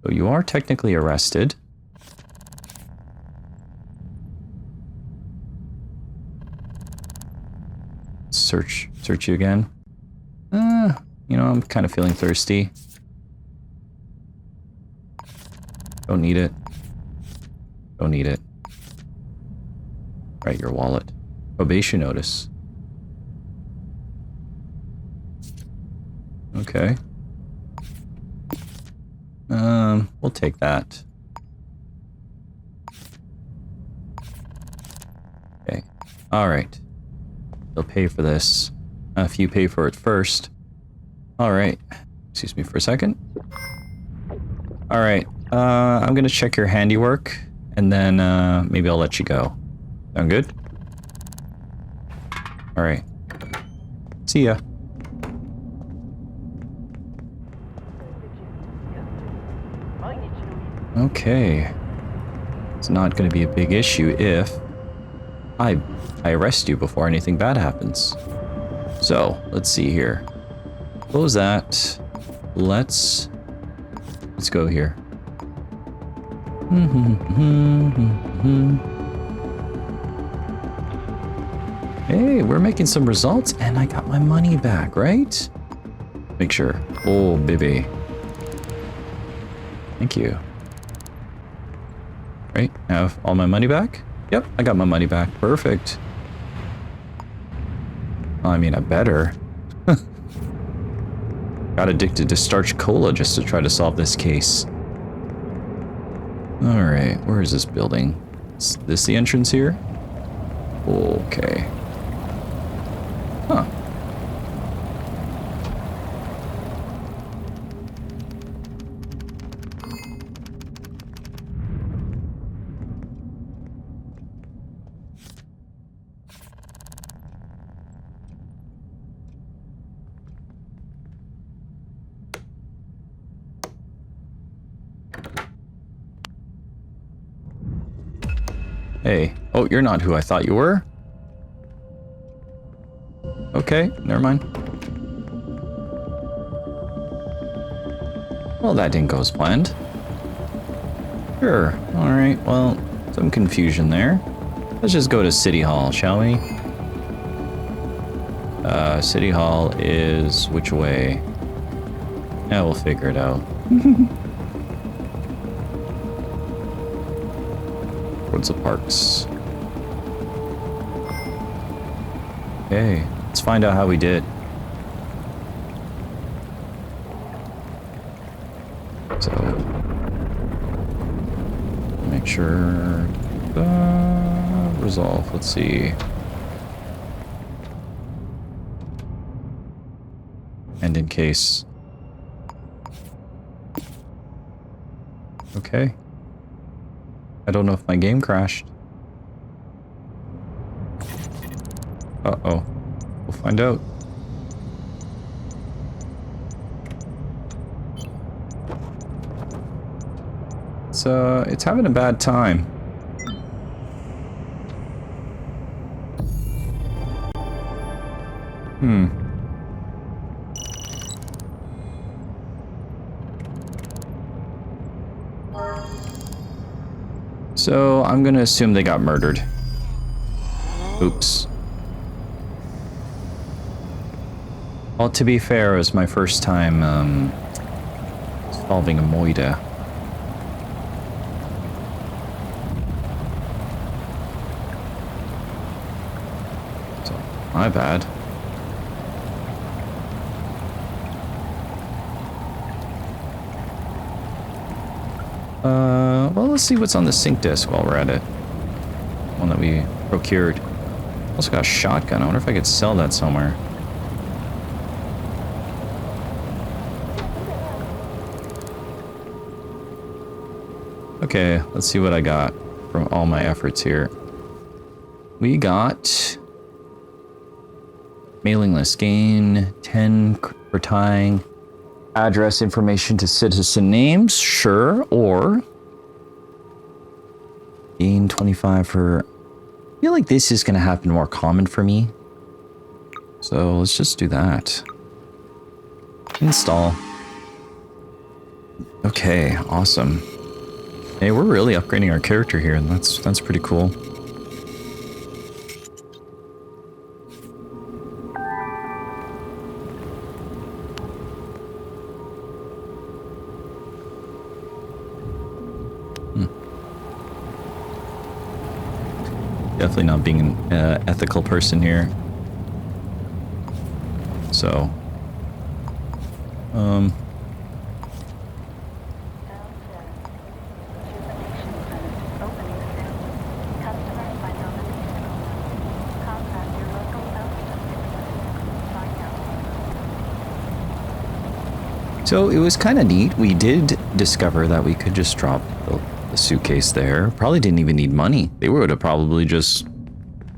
So you are technically arrested. Search you again. You know, I'm kind of feeling thirsty. Don't need it. Don't need it. Right, your wallet. Probation notice. Okay. We'll take that. Okay. All right. They'll pay for this. If you pay for it first. All right. Excuse me for a second. All right. I'm gonna check your handiwork, and then maybe I'll let you go. Sound good? All right. See ya. Okay. It's not gonna be a big issue if I arrest you before anything bad happens. So, let's see here. Close that. Let's go here. Hey, we're making some results and I got my money back, right? Make sure. Oh, baby. Thank you. Right, have all my money back? Yep, I got my money back. Perfect. Well, I mean, I better. Got addicted to Starch Kola just to try to solve this case. Alright, where is this building? Is this the entrance here? Okay. Huh. Hey. Oh, you're not who I thought you were. Okay, never mind. Well, that didn't go as planned. Sure. Alright, well, some confusion there. Let's just go to City Hall, shall we? City Hall is which way? Yeah, we'll figure it out. Towards the parks. Okay, let's find out how we did. So, make sure resolve. Let's see. And in case. Okay. I don't know if my game crashed. Uh-oh. We'll find out. It's having a bad time. So, I'm gonna assume they got murdered. Oops. Well, to be fair, it was my first time, solving a moida. So, my bad. Well, let's see what's on the sync disk while we're at it. One that we procured. Also got a shotgun. I wonder if I could sell that somewhere. Okay, let's see what I got from all my efforts here. We got mailing list gain 10 for tying address information to citizen names, sure, or gain 25 for. I feel like this is going to happen more common for me. So let's just do that. Install. Okay, awesome. Hey, we're really upgrading our character here, and that's pretty cool. Definitely not being an ethical person here. So, So it was kind of neat. We did discover that we could just drop the suitcase there. Probably didn't even need money. They would have probably just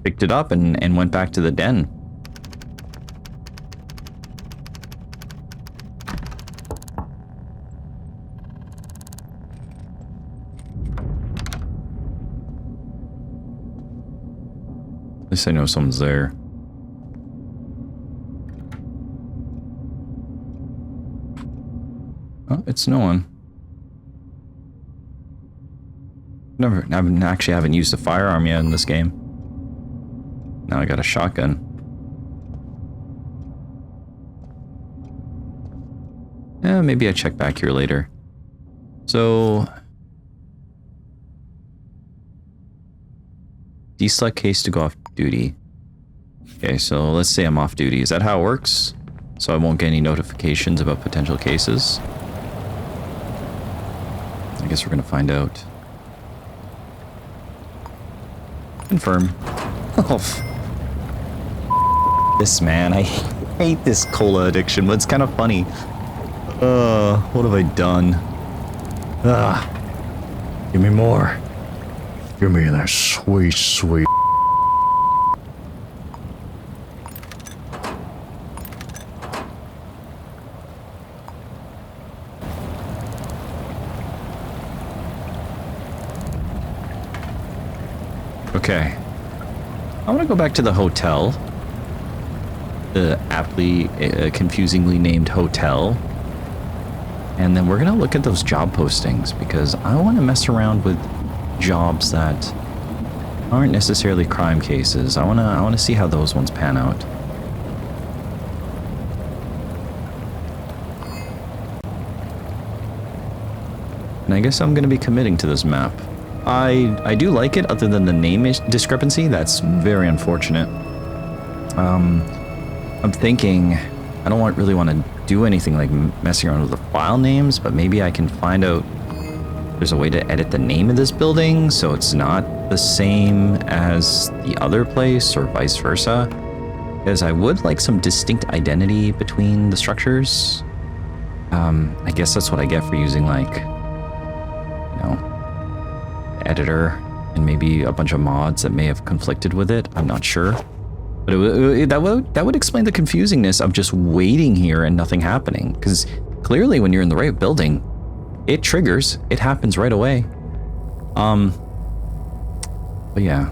picked it up and went back to the den. At least I know someone's there. Oh, it's no one. I haven't used a firearm yet in this game. Now I got a shotgun. Yeah, maybe I check back here later. So, deselect case to go off duty. Okay, so let's say I'm off duty. Is that how it works? So I won't get any notifications about potential cases? I guess we're gonna find out. Confirm. Oh, this man, I hate this cola addiction, but it's kind of funny. What have I done? Give me more. Give me that sweet, sweet. Okay. I want to go back to the hotel. The aptly, confusingly named hotel. And then we're going to look at those job postings because I want to mess around with jobs that aren't necessarily crime cases. I want to see how those ones pan out. And I guess I'm going to be committing to this map. I do like it, other than the name discrepancy. That's very unfortunate. I'm thinking I don't really want to do anything like messing around with the file names, but maybe I can find out there's a way to edit the name of this building so it's not the same as the other place or vice versa. Because I would like some distinct identity between the structures. I guess that's what I get for using like, you know, editor and maybe a bunch of mods that may have conflicted with it. I'm not sure. But that would explain the confusingness of just waiting here and nothing happening. Because clearly when you're in the right building, it triggers. It happens right away. But yeah,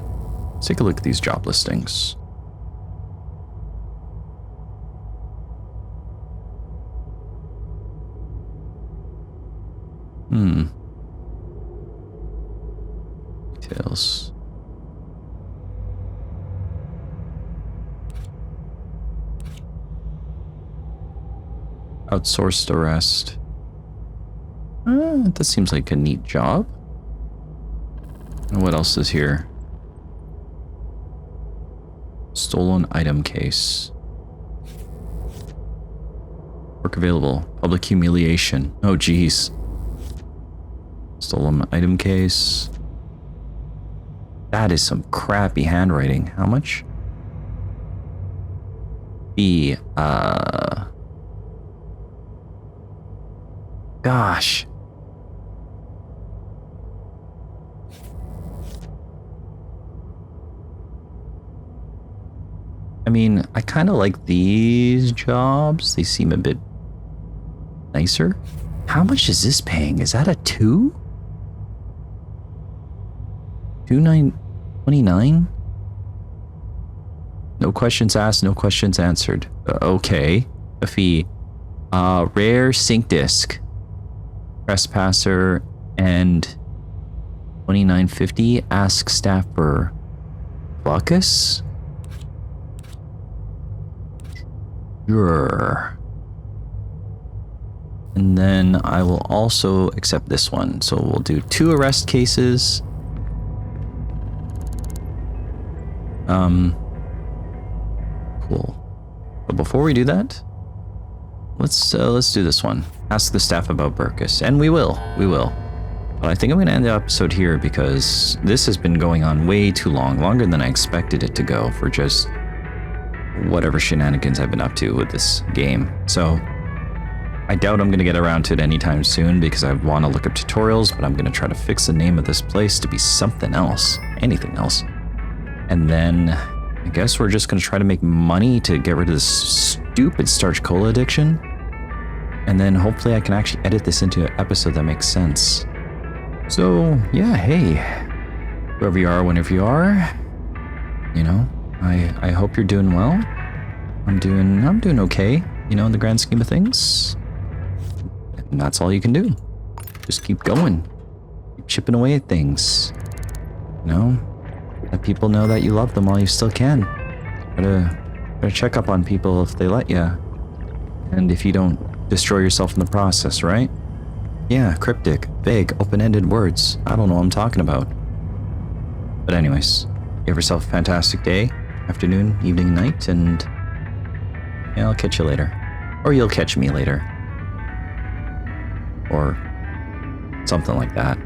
let's take a look at these job listings. Details. Outsourced arrest. That seems like a neat job. And what else is here? Stolen item case. Work available. Public humiliation. Oh, geez. Stolen item case. That is some crappy handwriting. How much? Gosh. I mean, I kind of like these jobs. They seem a bit nicer. How much is this paying? Is that a 2? 29.29? No questions asked, no questions answered. Okay. A fee. Rare sync disk. Trespasser and 29.50. Ask staff for Buckus? Sure. And then I will also accept this one. So we'll do 2 arrest cases. Cool. But before we do that, let's do this one. Ask the staff about Burkus, and we will. But I think I'm going to end the episode here because this has been going on way too long, longer than I expected it to go for just whatever shenanigans I've been up to with this game. So I doubt I'm going to get around to it anytime soon because I want to look up tutorials, but I'm going to try to fix the name of this place to be something else, anything else. And then I guess we're just going to try to make money to get rid of this stupid Starch Kola addiction. And then hopefully I can actually edit this into an episode that makes sense. So yeah, hey, whoever you are, whenever you are, you know, I hope you're doing well. I'm doing okay, you know, in the grand scheme of things. And that's all you can do. Just keep going. Keep chipping away at things. You know? Let people know that you love them while you still can. Gotta check up on people if they let you. And if you don't destroy yourself in the process, right? Yeah, cryptic, vague, open-ended words. I don't know what I'm talking about. But anyways, give yourself a fantastic day, afternoon, evening, night, and yeah, I'll catch you later. Or you'll catch me later. Or something like that.